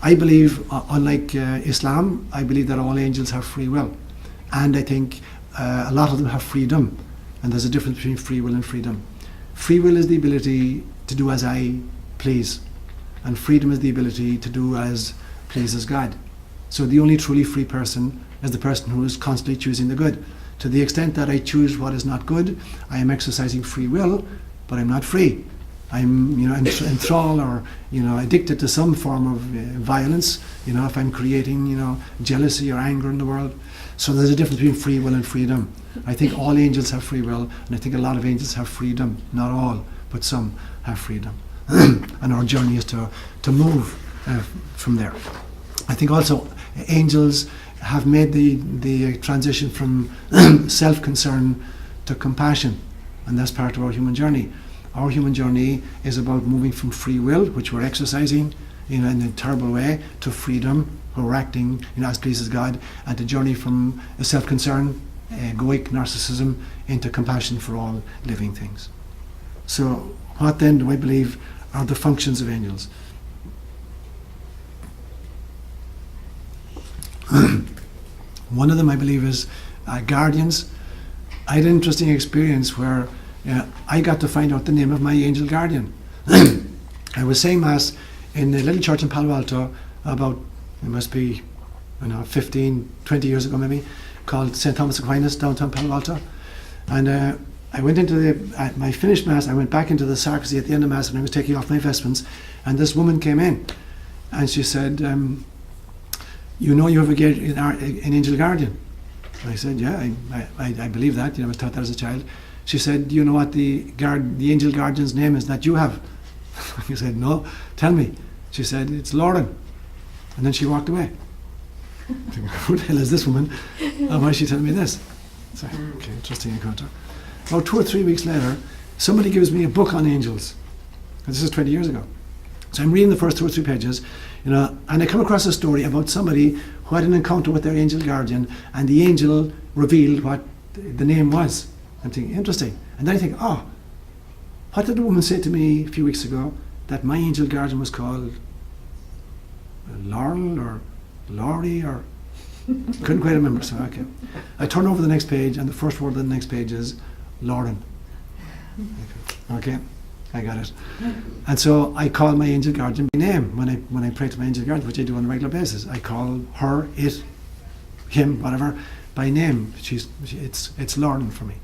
I believe, unlike Islam, I believe that all angels have free will. And I think a lot of them have freedom. And there's a difference between free will and freedom. Free will is the ability to do as I please. And freedom is the ability to do as pleases God. So the only truly free person is the person who is constantly choosing the good. To the extent that I choose what is not good, I am exercising free will, but I'm not free. I'm, enthralled or, addicted to some form of violence. If I'm creating, jealousy or anger in the world. So there's a difference between free will and freedom. I think all angels have free will, and I think a lot of angels have freedom. Not all, but some have freedom. And our journey is to move from there. I think also angels have made the transition from self-concern to compassion, and that's part of our human journey. Our human journey is about moving from free will, which we're exercising in a terrible way, to freedom, where we're acting as pleases God, and to journey from a self-concern, egoic narcissism, into compassion for all living things. So what then do I believe are the functions of angels? One of them I believe is guardians. I had an interesting experience where I got to find out the name of my angel guardian. I was saying Mass in a little church in Palo Alto about, it must be 15, 20 years ago maybe, called St. Thomas Aquinas, downtown Palo Alto. And I went into my finished Mass, I went back into the sacristy at the end of Mass, and I was taking off my vestments, and this woman came in and she said, you have an angel guardian. And I said, yeah, I believe that. I was taught that as a child. She said, do you know what the angel guardian's name is that you have? I said, no, tell me. She said, it's Lauren. And then she walked away. I think, who the hell is this woman? And why is she telling me this? So, okay, interesting encounter. About 2 or 3 weeks later, somebody gives me a book on angels. And this is 20 years ago. So I'm reading the first 2 or 3 pages, and I come across a story about somebody who had an encounter with their angel guardian, and the angel revealed what the name was. I'm thinking, interesting. And then I think, what did the woman say to me a few weeks ago? That my angel guardian was called Laurel or Laurie or... couldn't quite remember, so okay. I turn over the next page, and the first word on the next page is Lauren. Okay, I got it. And so I call my angel guardian by name when I pray to my angel guardian, which I do on a regular basis. I call her, it, him, whatever, by name. It's Lauren for me.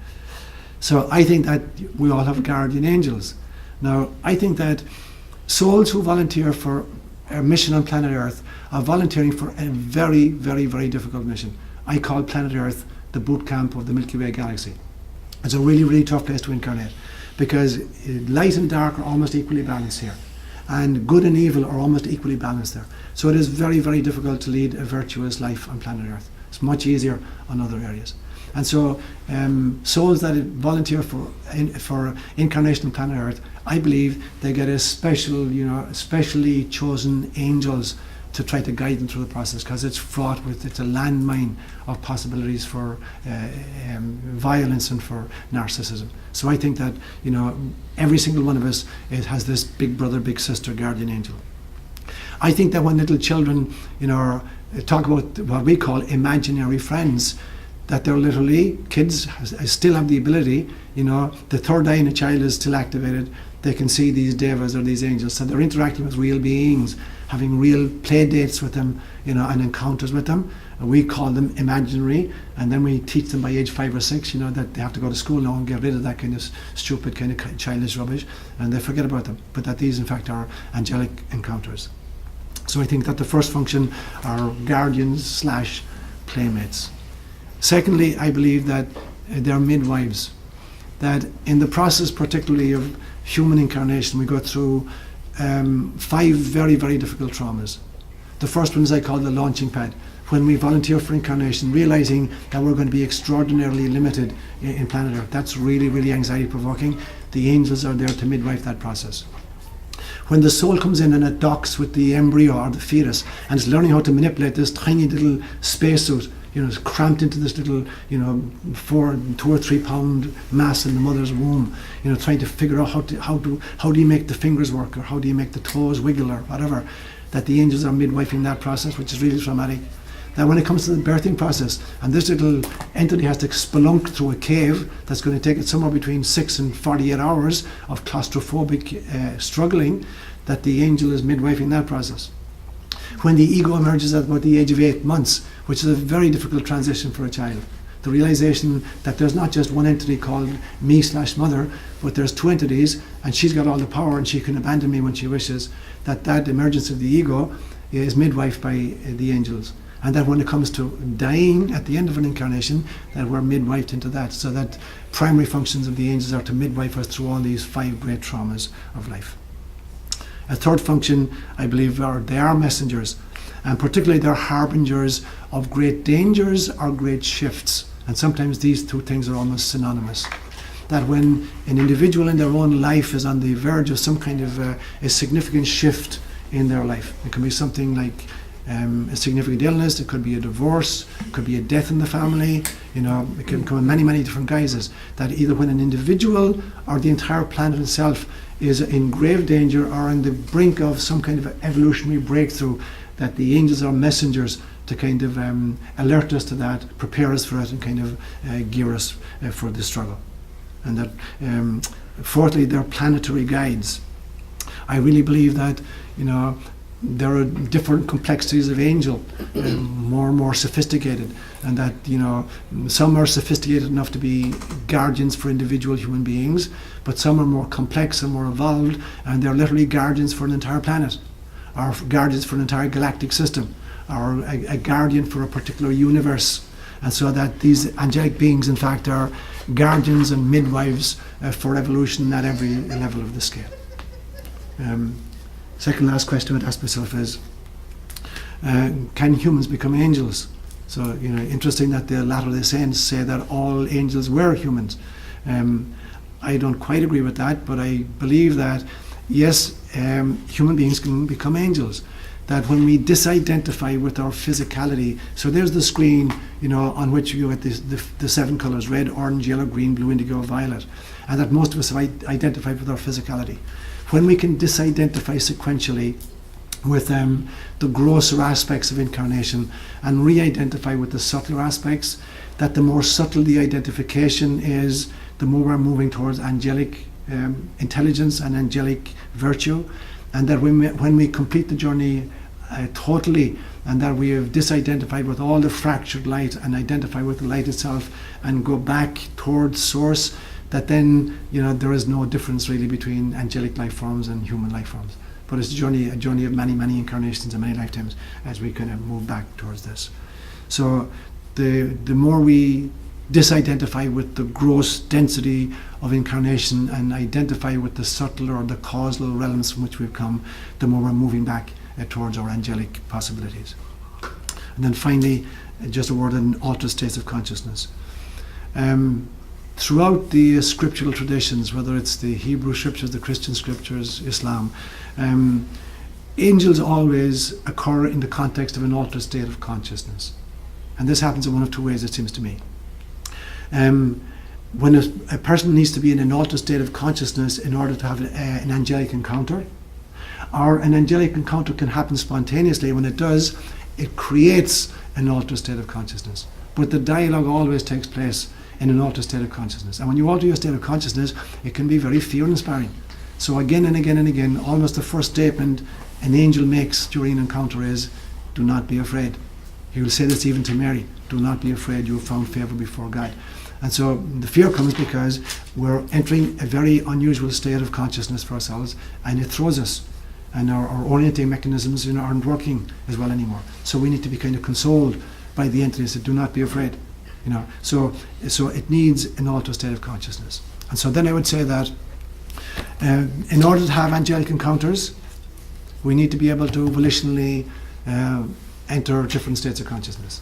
So I think that we all have guardian angels. Now, I think that souls who volunteer for a mission on planet Earth are volunteering for a very, very, very difficult mission. I call planet Earth the boot camp of the Milky Way galaxy. It's a really, really tough place to incarnate, because light and dark are almost equally balanced here, and good and evil are almost equally balanced there. So it is very, very difficult to lead a virtuous life on planet Earth. It's much easier on other areas. And so souls that volunteer for incarnation on planet Earth, I believe they get a special, specially chosen angels to try to guide them through the process, because it's fraught with, it's a landmine of possibilities for violence and for narcissism. So I think that, every single one of us has this big brother, big sister, guardian angel. I think that when little children, talk about what we call imaginary friends, that they're literally, kids still have the ability, the third eye in a child is still activated. They can see these devas or these angels, so they're interacting with real beings, having real play dates with them, and encounters with them. And we call them imaginary, and then we teach them by age 5 or 6, that they have to go to school now and get rid of that kind of stupid, kind of childish rubbish, and they forget about them. But that these, in fact, are angelic encounters. So I think that the first function are guardians / playmates. Secondly, I believe that they're midwives. That in the process, particularly of human incarnation, we go through 5 very, very difficult traumas. The first one is I call the launching pad. When we volunteer for incarnation, realizing that we're going to be extraordinarily limited in planet Earth. That's really, really anxiety provoking. The angels are there to midwife that process. When the soul comes in and it docks with the embryo or the fetus, and it's learning how to manipulate this tiny little spacesuit, it's cramped into this little, 2 or 3 pound mass in the mother's womb, trying to figure out how do you make the fingers work, or how do you make the toes wiggle, or whatever, that the angels are midwifing that process, which is really traumatic. That when it comes to the birthing process, and this little entity has to spelunk through a cave that's going to take it somewhere between 6 and 48 hours of claustrophobic struggling, that the angel is midwifing that process. When the ego emerges at about the age of 8 months, which is a very difficult transition for a child, the realization that there's not just one entity called me/mother, but there's 2 entities, and she's got all the power and she can abandon me when she wishes, that emergence of the ego is midwifed by the angels. And that when it comes to dying at the end of an incarnation, that we're midwifed into that. So that primary functions of the angels are to midwife us through all these 5 great traumas of life. A third function, I believe, they are messengers. And particularly they're harbingers of great dangers or great shifts. And sometimes these 2 things are almost synonymous. That when an individual in their own life is on the verge of some kind of a significant shift in their life, it can be something like a significant illness, it could be a divorce, it could be a death in the family, it can come in many, many different guises. That either when an individual or the entire planet itself is in grave danger or on the brink of some kind of evolutionary breakthrough, that the angels are messengers to kind of alert us to that, prepare us for it, and kind of gear us for the struggle. And that, fourthly, they're planetary guides. I really believe that, there are different complexities of angel, more and more sophisticated, and that some are sophisticated enough to be guardians for individual human beings, but some are more complex and more evolved, and they're literally guardians for an entire planet, or guardians for an entire galactic system, or a guardian for a particular universe. And so that these angelic beings, in fact, are guardians and midwives for evolution at every level of the scale. Second last question I would ask myself is, can humans become angels? So, interesting that the Latter-day Saints say that all angels were humans. I don't quite agree with that, but I believe that, yes, human beings can become angels. That when we disidentify with our physicality, so there's the screen, on which you get the 7 colours, red, orange, yellow, green, blue, indigo, violet, and that most of us have identified with our physicality. When we can disidentify sequentially with the grosser aspects of incarnation and re-identify with the subtler aspects, that the more subtle the identification is, the more we're moving towards angelic intelligence and angelic virtue, and that when we complete the journey totally, and that we have disidentified with all the fractured light and identify with the light itself and go back towards source, that then there is no difference really between angelic life forms and human life forms. But it's a journey of many, many incarnations and many lifetimes as we kind of move back towards this. So the more we disidentify with the gross density of incarnation and identify with the subtle or the causal realms from which we've come, the more we're moving back towards our angelic possibilities. And then finally, just a word on altered states of consciousness. Throughout the scriptural traditions, whether it's the Hebrew scriptures, the Christian scriptures, Islam, angels always occur in the context of an altered state of consciousness. And this happens in one of 2 ways, it seems to me. When a person needs to be in an altered state of consciousness in order to have an angelic encounter, or an angelic encounter can happen spontaneously. When it does, it creates an altered state of consciousness. But the dialogue always takes place in an altered state of consciousness. And when you alter your state of consciousness, it can be very fear-inspiring. So again and again and again, almost the first statement an angel makes during an encounter is, do not be afraid. He will say this even to Mary, do not be afraid, you have found favour before God. And so the fear comes because we're entering a very unusual state of consciousness for ourselves, and it throws us. And our orienting mechanisms aren't working as well anymore. So we need to be kind of consoled by the entities that do not be afraid. So it needs an altered state of consciousness. And so then I would say that in order to have angelic encounters, we need to be able to volitionally enter different states of consciousness.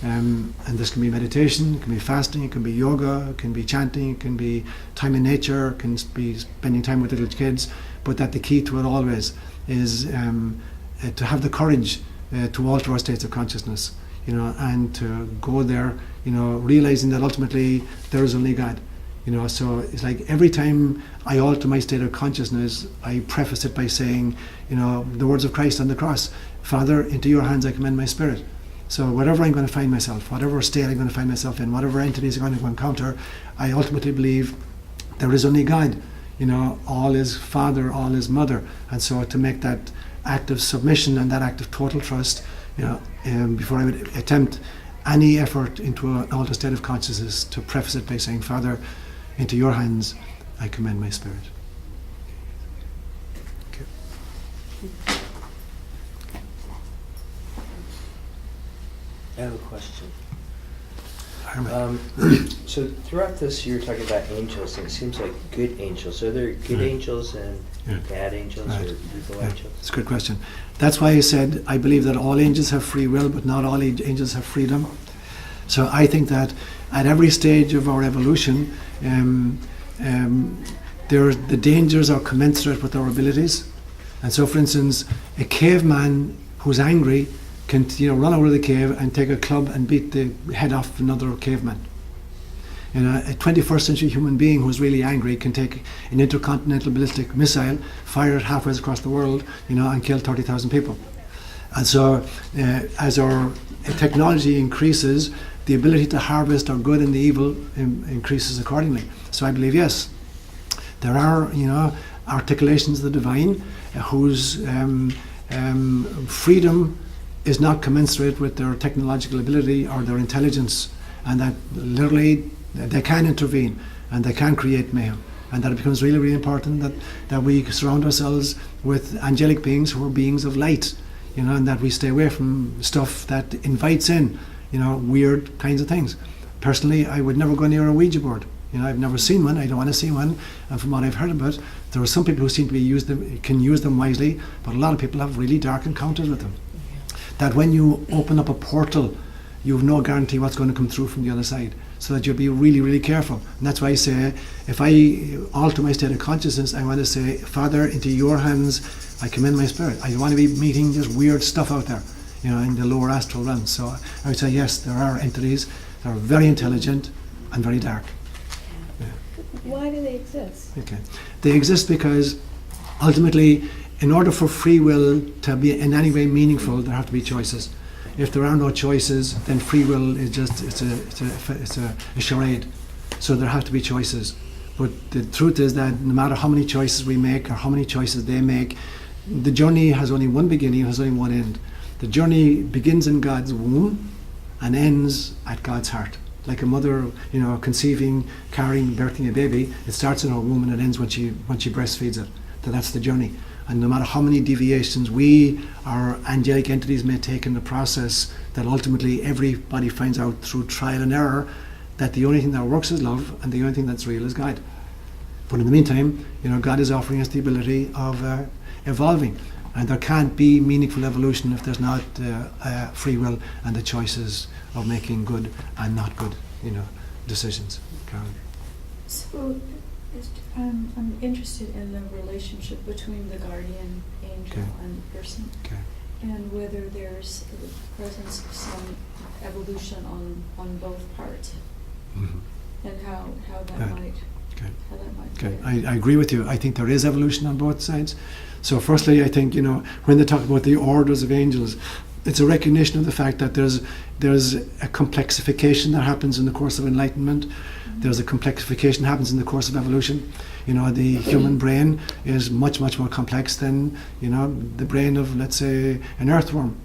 And this can be meditation, it can be fasting, it can be yoga, it can be chanting, it can be time in nature, it can be spending time with little kids. but that the key to it always is to have the courage to alter our states of consciousness, and to go there, realizing that ultimately there is only God. So it's like every time I alter my state of consciousness, I preface it by saying, the words of Christ on the cross, Father, into your hands I commend my spirit. So whatever I'm going to find myself, whatever state I'm going to find myself in, whatever entities I'm going to encounter, I ultimately believe there is only God. All is Father, all is Mother. And so to make that act of submission and that act of total trust, before I would attempt any effort into an altered state of consciousness, to preface it by saying, Father, into your hands I commend my spirit. Okay. I have a question. Armin. So throughout this, you're talking about angels, and it seems like good angels. Are there good angels and bad angels, or evil angels? It's a good question. That's why I said I believe that all angels have free will, but not all angels have freedom. So I think that at every stage of our evolution, the dangers are commensurate with our abilities. And so, for instance, a caveman who's angry can run out of the cave and take a club and beat the head off another caveman. A 21st century human being who's really angry can take an intercontinental ballistic missile, fire it halfway across the world, and kill 30,000 people. And so, as our technology increases, the ability to harvest our good and the evil increases accordingly. So I believe, yes, there are, articulations of the divine whose freedom is not commensurate with their technological ability or their intelligence, and that literally they can intervene and they can create mayhem, and that it becomes really, really important that we surround ourselves with angelic beings who are beings of light, and that we stay away from stuff that invites in, weird kinds of things. Personally, I would never go near a Ouija board. I've never seen one. I don't want to see one. And from what I've heard about, there are some people who seem to can use them wisely, but a lot of people have really dark encounters with them. That when you open up a portal, you have no guarantee what's going to come through from the other side. So that you'll be really, really careful. And that's why I say, if I alter my state of consciousness, I want to say, Father, into your hands I commend my spirit. I don't want to be meeting just weird stuff out there, in the lower astral realms. So I would say, yes, there are entities that are very intelligent and very dark. Yeah. Why do they exist? Okay. They exist because ultimately, in order for free will to be in any way meaningful, there have to be choices. If there are no choices, then free will is just it's a charade. So there have to be choices. But the truth is that no matter how many choices we make or how many choices they make, the journey has only one beginning, has only one end. The journey begins in God's womb and ends at God's heart. Like a mother, conceiving, carrying, birthing a baby, it starts in her womb and it ends when she breastfeeds it. So that's the journey. And no matter how many deviations we, our angelic entities, may take in the process, that ultimately everybody finds out through trial and error that the only thing that works is love, and the only thing that's real is God. But in the meantime, God is offering us the ability of evolving, and there can't be meaningful evolution if there's not free will and the choices of making good and not good, decisions. Karen. So, I'm interested in the relationship between the guardian angel and the person, and whether there's the presence of some evolution on both parts, and how that might. How that might I agree with you. I think there is evolution on both sides. So firstly, I think, when they talk about the orders of angels, it's a recognition of the fact that there's a complexification that happens in the course of enlightenment. There's a complexification that happens in the course of evolution. The human brain is much, much more complex than, the brain of, let's say, an earthworm.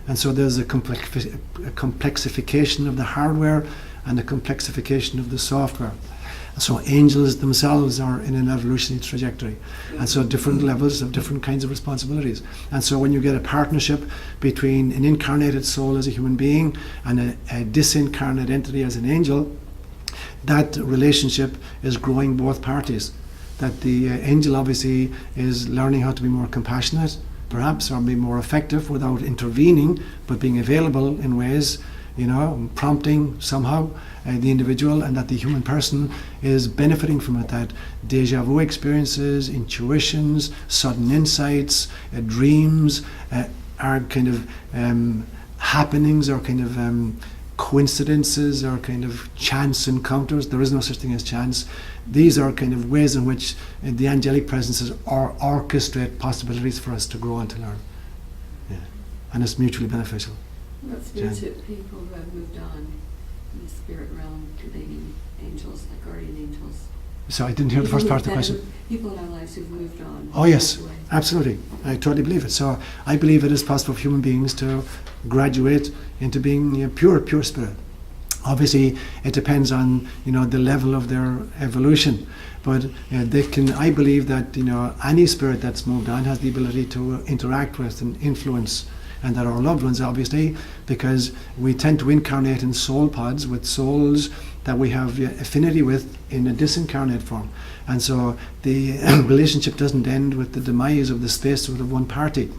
And so there's a complexification of the hardware and a complexification of the software. So angels themselves are in an evolutionary trajectory, and so different levels of different kinds of responsibilities. And so when you get a partnership between an incarnated soul as a human being and a disincarnate entity as an angel, that relationship is growing both parties. That the angel obviously is learning how to be more compassionate, perhaps, or be more effective without intervening, but being available in ways prompting somehow the individual, and that the human person is benefiting from it. That deja vu experiences, intuitions, sudden insights, dreams are kind of happenings, or kind of coincidences, or kind of chance encounters. There is no such thing as chance. These are kind of ways in which the angelic presences orchestrate possibilities for us to grow and to learn. Yeah. And it's mutually beneficial. What spiritual people who have moved on in the spirit realm, do they need angels, like guardian angels? So I didn't hear the first part of the question. People in our lives who've moved on. Oh yes, absolutely. I totally believe it. So I believe it is possible for human beings to graduate into being pure spirit. Obviously, it depends on the level of their evolution, but they can. I believe that any spirit that's moved on has the ability to interact with and influence, and that our loved ones, obviously, because we tend to incarnate in soul pods with souls that we have affinity with in a disincarnate form, and so the relationship doesn't end with the demise of the spacesuit of one party.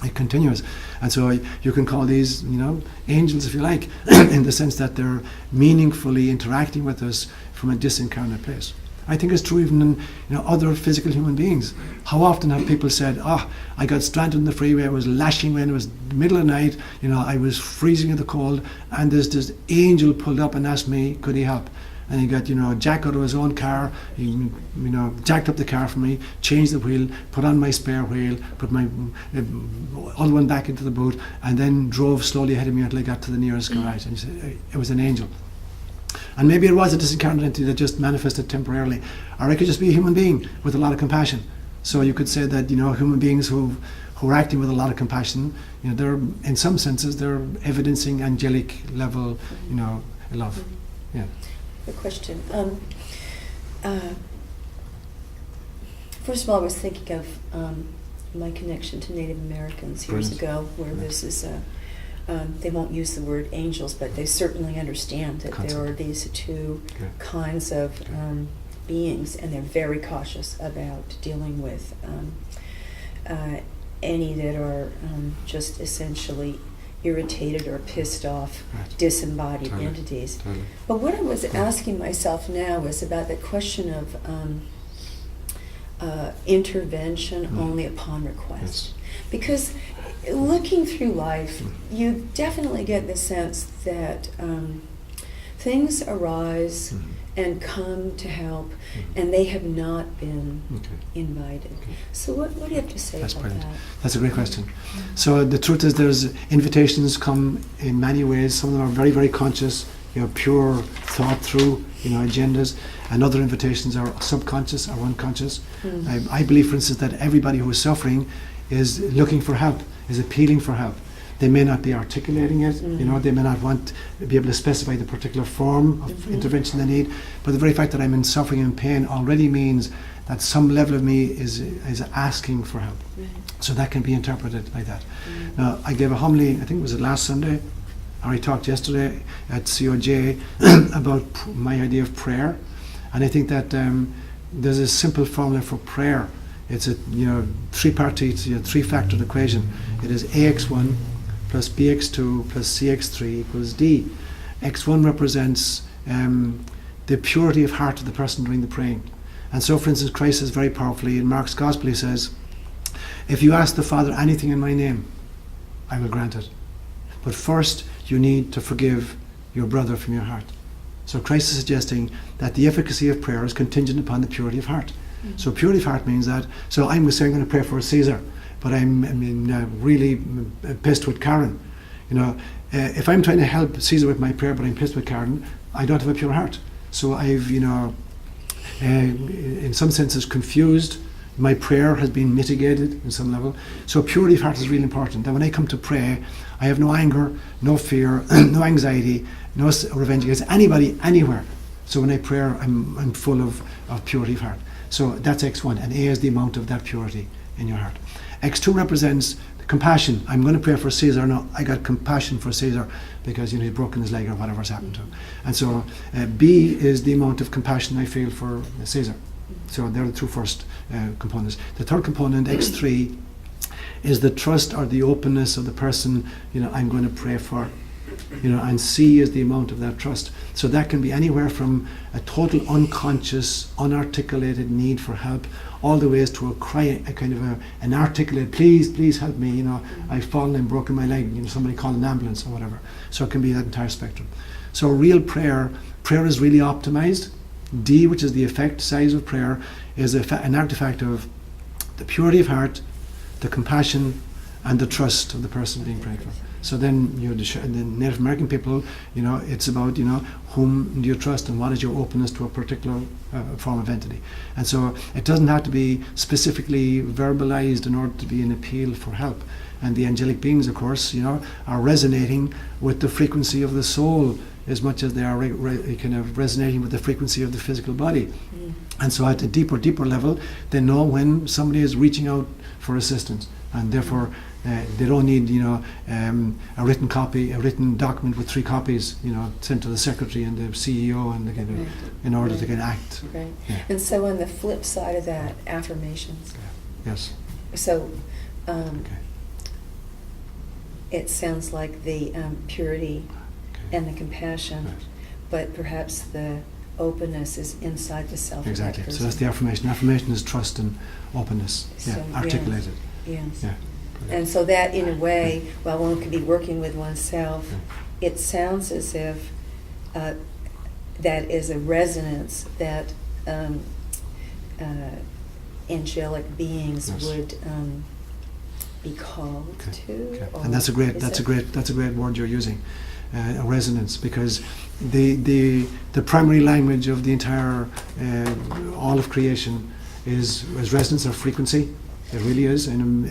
It continues, and so you can call these, angels, if you like, in the sense that they're meaningfully interacting with us from a disincarnate place. I think it's true even in other physical human beings. How often have people said, I got stranded in the freeway, I was lashing when it was the middle of the night, I was freezing in the cold, and this angel pulled up and asked me, could he help? And he got, Jack out of his own car, he, jacked up the car for me, changed the wheel, put on my spare wheel, put my other one back into the boot, and then drove slowly ahead of me until I got to the nearest garage. And he said, it was an angel. And maybe it was a disincarnate entity that just manifested temporarily. Or it could just be a human being with a lot of compassion. So you could say that, human beings who are acting with a lot of compassion, they're, in some senses, they're evidencing angelic level, love. Yeah. A question. First of all, I was thinking of my connection to Native Americans years ago, where this is they won't use the word angels, but they certainly understand that there are these two kinds of beings, and they're very cautious about dealing with any that are just essentially irritated or pissed off, disembodied entities. But what I was asking myself now is about the question of intervention only upon request. Because looking through life, you definitely get the sense that things arise and come to help, and they have not been invited. So what do you have to say about that? That's a great question. So the truth is, there's invitations come in many ways. Some of them are very, very conscious, pure thought through, agendas, and other invitations are subconscious or unconscious. I believe, for instance, that everybody who is suffering is looking for help, is appealing for help. They may not be articulating it, they may not want to be able to specify the particular form of intervention they need, but the very fact that I'm in suffering and pain already means that some level of me is asking for help. So that can be interpreted like that. Now, I gave a homily, I think it was last Sunday, or I talked yesterday at COJ about my idea of prayer, and I think that there's a simple formula for prayer. It's a three-factored equation. It is AX1 plus BX2 plus CX3 equals D. X1 represents the purity of heart of the person doing the praying. And so, for instance, Christ says very powerfully in Mark's Gospel, he says, if you ask the Father anything in my name, I will grant it. But first, you need to forgive your brother from your heart. So Christ is suggesting that the efficacy of prayer is contingent upon the purity of heart. So purity of heart means that, so I'm going to pray for Caesar, but I'm really pissed with Karen. If I'm trying to help Caesar with my prayer, but I'm pissed with Karen, I don't have a pure heart. So I've, in some senses, confused. My prayer has been mitigated in some level. So purity of heart is really important. That when I come to pray, I have no anger, no fear, no anxiety, no revenge against anybody, anywhere. So when I pray, I'm full of purity of heart. So that's X1, and A is the amount of that purity in your heart. X2 represents the compassion. I'm going to pray for Caesar. No, I got compassion for Caesar because he's broken his leg or whatever's happened to him. And so B is the amount of compassion I feel for Caesar. So they're the two first components. The third component, X3, is the trust or the openness of the person I'm going to pray for. and C is the amount of that trust. So that can be anywhere from a total unconscious, unarticulated need for help, all the ways to a cry, a kind of an articulated, please help me, I've fallen and broken my leg, somebody call an ambulance or whatever. So it can be that entire spectrum. So real prayer is really optimized. D, which is the effect size of prayer, is an artifact of the purity of heart, the compassion, and the trust of the person being prayed for. So then, the Native American people, it's about, whom do you trust and what is your openness to a particular form of entity. And so it doesn't have to be specifically verbalized in order to be an appeal for help. And the angelic beings, of course, are resonating with the frequency of the soul as much as they are kind of resonating with the frequency of the physical body. Mm. And so at a deeper level, they know when somebody is reaching out for assistance. And therefore, they don't need, a written copy, a written document with 3 copies, sent to the secretary and the CEO and Right. in order Right. to act. Right. Yeah. And so on the flip side of that, affirmations. Yes. So Okay. it sounds like the purity Okay. and the compassion, Right. but perhaps the openness is inside the self of that Exactly. person. So that's the affirmation. Affirmation is trust and openness. So, Yeah. Articulated. Yes. Yeah. And so that, in a way, while one could be working with oneself, Yeah. it sounds as if that is a resonance that angelic beings Yes. would be called Okay. to. Okay. or And that's a great word you're using, a resonance, because the primary language of the entire all of creation is resonance or frequency. It really is. And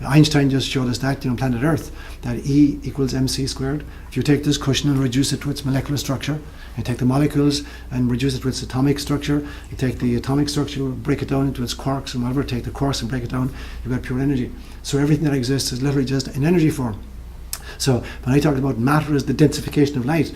Einstein just showed us that, planet Earth, that E equals mc squared. If you take this cushion and reduce it to its molecular structure, you take the molecules and reduce it to its atomic structure, you take the atomic structure, break it down into its quarks and whatever, take the quarks and break it down, you've got pure energy. So everything that exists is literally just an energy form. So when I talk about matter as the densification of light,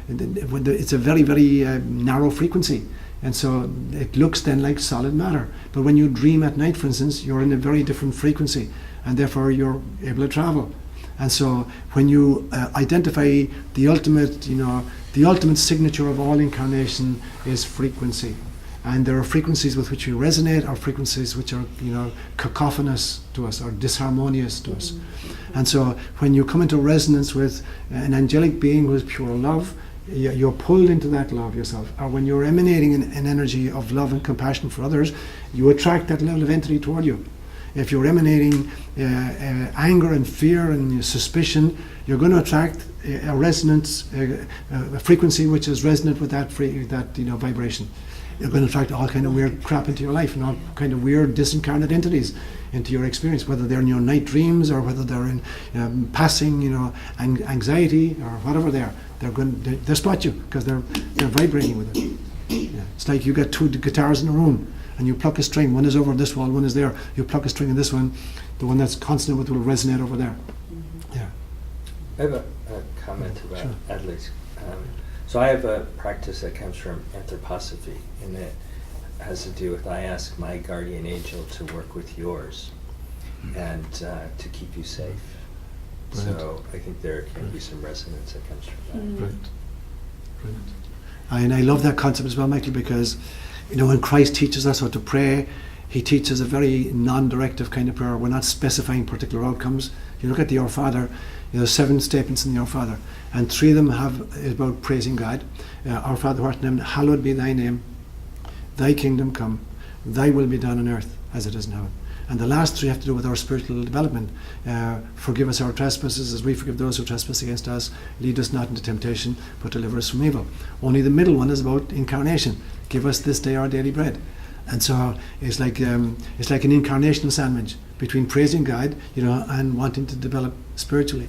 it's a very, very narrow frequency. And so it looks then like solid matter. But when you dream at night, for instance, you're in a very different frequency, and therefore you're able to travel. And so when you identify the ultimate signature of all incarnation is frequency. And there are frequencies with which we resonate, or frequencies which are, cacophonous to us or disharmonious to us. And so when you come into resonance with an angelic being who is pure love, you're pulled into that love yourself. Or when you're emanating an energy of love and compassion for others, you attract that level of entity toward you. If you're emanating anger and fear and suspicion, you're going to attract a resonance, a frequency which is resonant with that vibration. You're going to attract all kind of weird crap into your life, and all kind of weird disincarnate entities into your experience, whether they're in your night dreams or whether they're in passing, anxiety or whatever they are. They'll spot you because they're vibrating with it. Yeah. It's like you got 2 guitars in a room and you pluck a string. One is over this wall, one is there. You pluck a string in this one. The one that's consonant with will resonate over there. Yeah. I have a comment about Sure. Adler's. So I have a practice that comes from anthroposophy, and it has to do with I ask my guardian angel to work with yours and to keep you safe. Brilliant. So I think there can be some resonance that comes from that. Brilliant. Brilliant. And I love that concept as well, Michael, because when Christ teaches us how to pray, he teaches a very non-directive kind of prayer. We're not specifying particular outcomes. You look at the Our Father, there's 7 statements in the Our Father, and 3 of them is about praising God. Our Father who art in heaven, hallowed be thy name. Thy kingdom come. Thy will be done on earth as it is in heaven. And the last 3 have to do with our spiritual development. Forgive us our trespasses as we forgive those who trespass against us. Lead us not into temptation, but deliver us from evil. Only the middle one is about incarnation. Give us this day our daily bread. And so it's like an incarnational sandwich between praising God, and wanting to develop spiritually.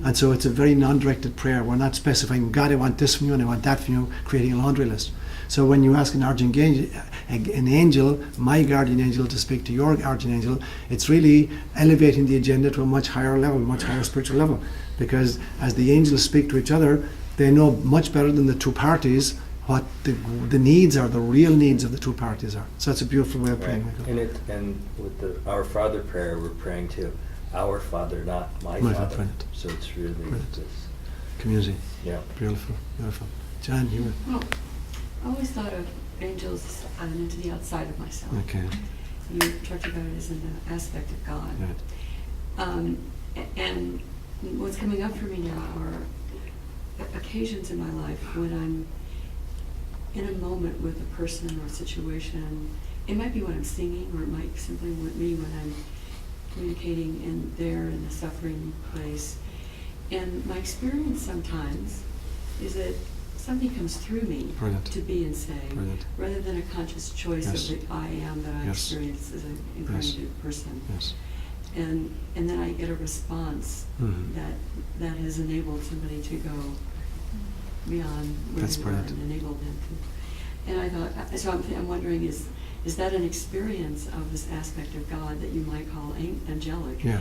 And so it's a very non-directed prayer. We're not specifying, God, I want this from you and I want that from you, creating a laundry list. So when you ask an angel, my guardian angel, to speak to your guardian angel, it's really elevating the agenda to a much higher level, much higher spiritual level. Because as the angels speak to each other, they know much better than the 2 parties what the needs are, the real needs of the 2 parties are. So that's a beautiful way of praying, Michael. And with the Our Father prayer, we're praying to our Father, not my My Father. Father. So it's really Brilliant. this. community. Yeah. Beautiful, beautiful. Jan, you were... Well, I always thought of angels as an entity outside of myself. Okay. You talked about it as an aspect of God. Right. And what's coming up for me now are occasions in my life when I'm in a moment with a person or a situation. It might be when I'm singing, or it might simply be when I'm communicating in the suffering place. And my experience sometimes is that something comes through me Brilliant. to be and say, Brilliant. rather than a conscious choice Yes. of the I am that I Yes. experience as an incarnated person. Yes. And then I get a response Mhm. that has enabled somebody to go beyond where That's they were brilliant. and enabled them to. And I thought, so I'm wondering, is that an experience of this aspect of God that you might call angelic, Yeah.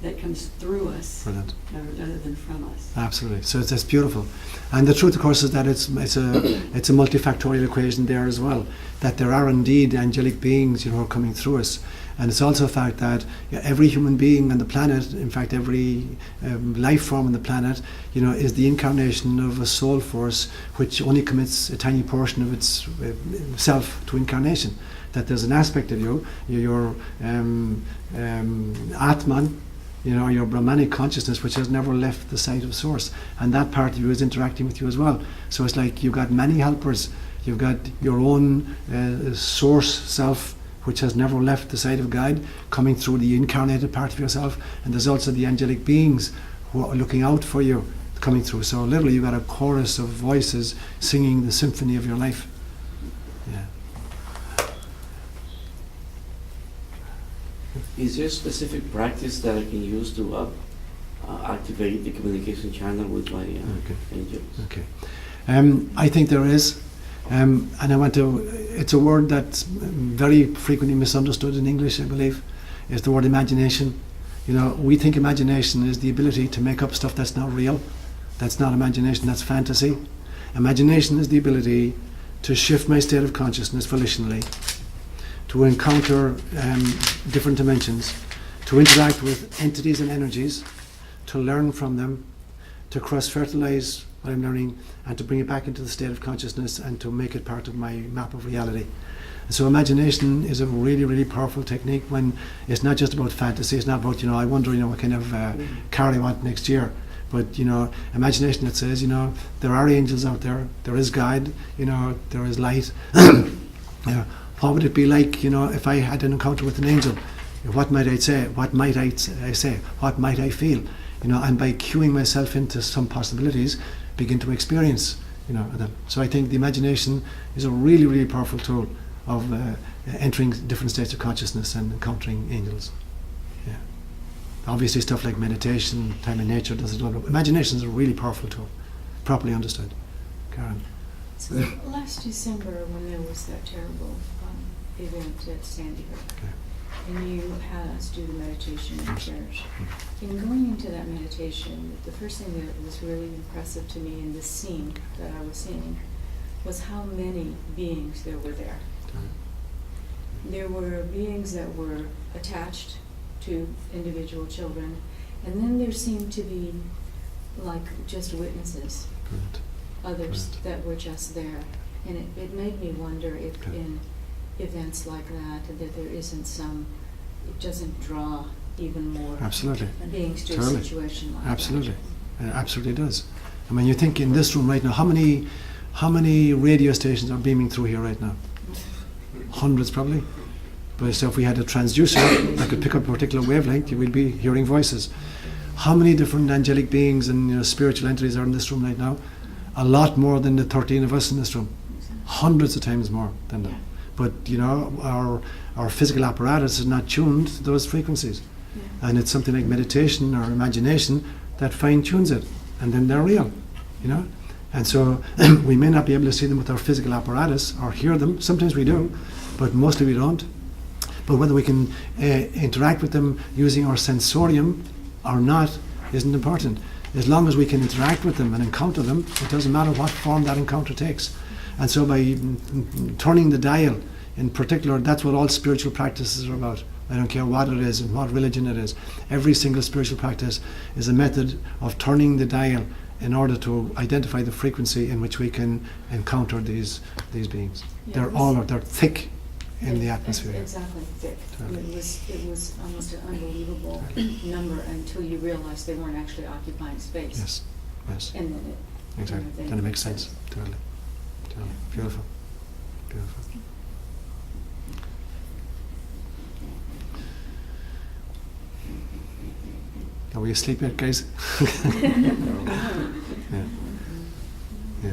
that comes through us Brilliant. rather than from us? Absolutely. So it's beautiful. And the truth, of course, is that it's a multifactorial equation there as well. That there are indeed angelic beings, who are coming through us. And it's also a fact that every human being on the planet, in fact, every life form on the planet, is the incarnation of a soul force which only commits a tiny portion of its self to incarnation. That there's an aspect of you, your Atman, your Brahmanic consciousness, which has never left the site of source, and that part of you is interacting with you as well. So it's like you've got many helpers. You've got your own source self, which has never left the side of God, coming through the incarnated part of yourself, and there's also the angelic beings who are looking out for you, coming through. So literally you've got a chorus of voices singing the symphony of your life. Yeah. Is there a specific practice that I can use to activate the communication channel with my angels? Okay. I think there is. And it's a word that's very frequently misunderstood in English, I believe, is the word imagination. We think imagination is the ability to make up stuff that's not real. That's not imagination, that's fantasy. Imagination is the ability to shift my state of consciousness volitionally, to encounter different dimensions, to interact with entities and energies, to learn from them, to cross-fertilize what I'm learning, and to bring it back into the state of consciousness and to make it part of my map of reality. And so imagination is a really, really powerful technique when it's not just about fantasy. It's not about, I wonder, what kind of car I want next year. But, imagination that says, there are angels out there, there is God, there is light. What would it be like, if I had an encounter with an angel? What might I say? What might I say? What might I feel? And by cueing myself into some possibilities, begin to experience, them. So I think the imagination is a really, really powerful tool of entering different states of consciousness and encountering angels. Yeah. Obviously, stuff like meditation, time in nature does it all. But imagination is a really powerful tool, properly understood. Karen. So last December, when there was that terrible event at Sandy Hook, and you had us do the meditation in church. In going into that meditation, the first thing that was really impressive to me in this scene that I was seeing was how many beings there were there. There were beings that were attached to individual children, and then there seemed to be like just witnesses, Brilliant. others Brilliant. that were just there. And it made me wonder if in events like that there isn't it doesn't draw even more Absolutely. beings to Totally. a situation like Absolutely. that. It absolutely does. I mean, you think in this room right now, how many radio stations are beaming through here right now? Hundreds probably. But so if we had a transducer that could pick up a particular wavelength, you would be hearing voices. How many different angelic beings and spiritual entities are in this room right now? A lot more than the 13 of us in this room. Hundreds of times more than that. Yeah. But our physical apparatus is not tuned to those frequencies. Yeah. And it's something like meditation or imagination that fine-tunes it, and then they're real, And so we may not be able to see them with our physical apparatus or hear them. Sometimes we do, but mostly we don't. But whether we can interact with them using our sensorium or not isn't important. As long as we can interact with them and encounter them, it doesn't matter what form that encounter takes. And so by turning the dial, in particular, that's what all spiritual practices are about. I don't care what it is and what religion it is. Every single spiritual practice is a method of turning the dial in order to identify the frequency in which we can encounter these beings. Yeah, They're thick in the atmosphere. Exactly, thick. Totally. It was almost an unbelievable number until you realized they weren't actually occupying space. Yes, yes, And then it. exactly. Then it makes sense. Totally. Beautiful. Beautiful. Are we asleep yet, guys? Yeah. Yeah.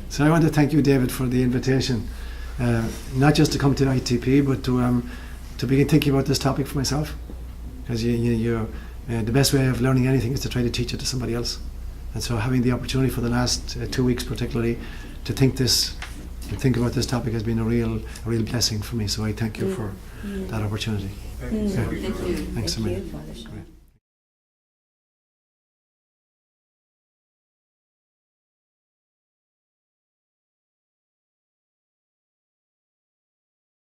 So I want to thank you, David, for the invitation, not just to come to ITP, but to begin thinking about this topic for myself. Because the best way of learning anything is to try to teach it to somebody else. And so having the opportunity for the last 2 weeks particularly to think about this topic has been a real blessing for me. So I thank you for that opportunity. Thank you. Thanks a Thank you, million. Father Sean. Great.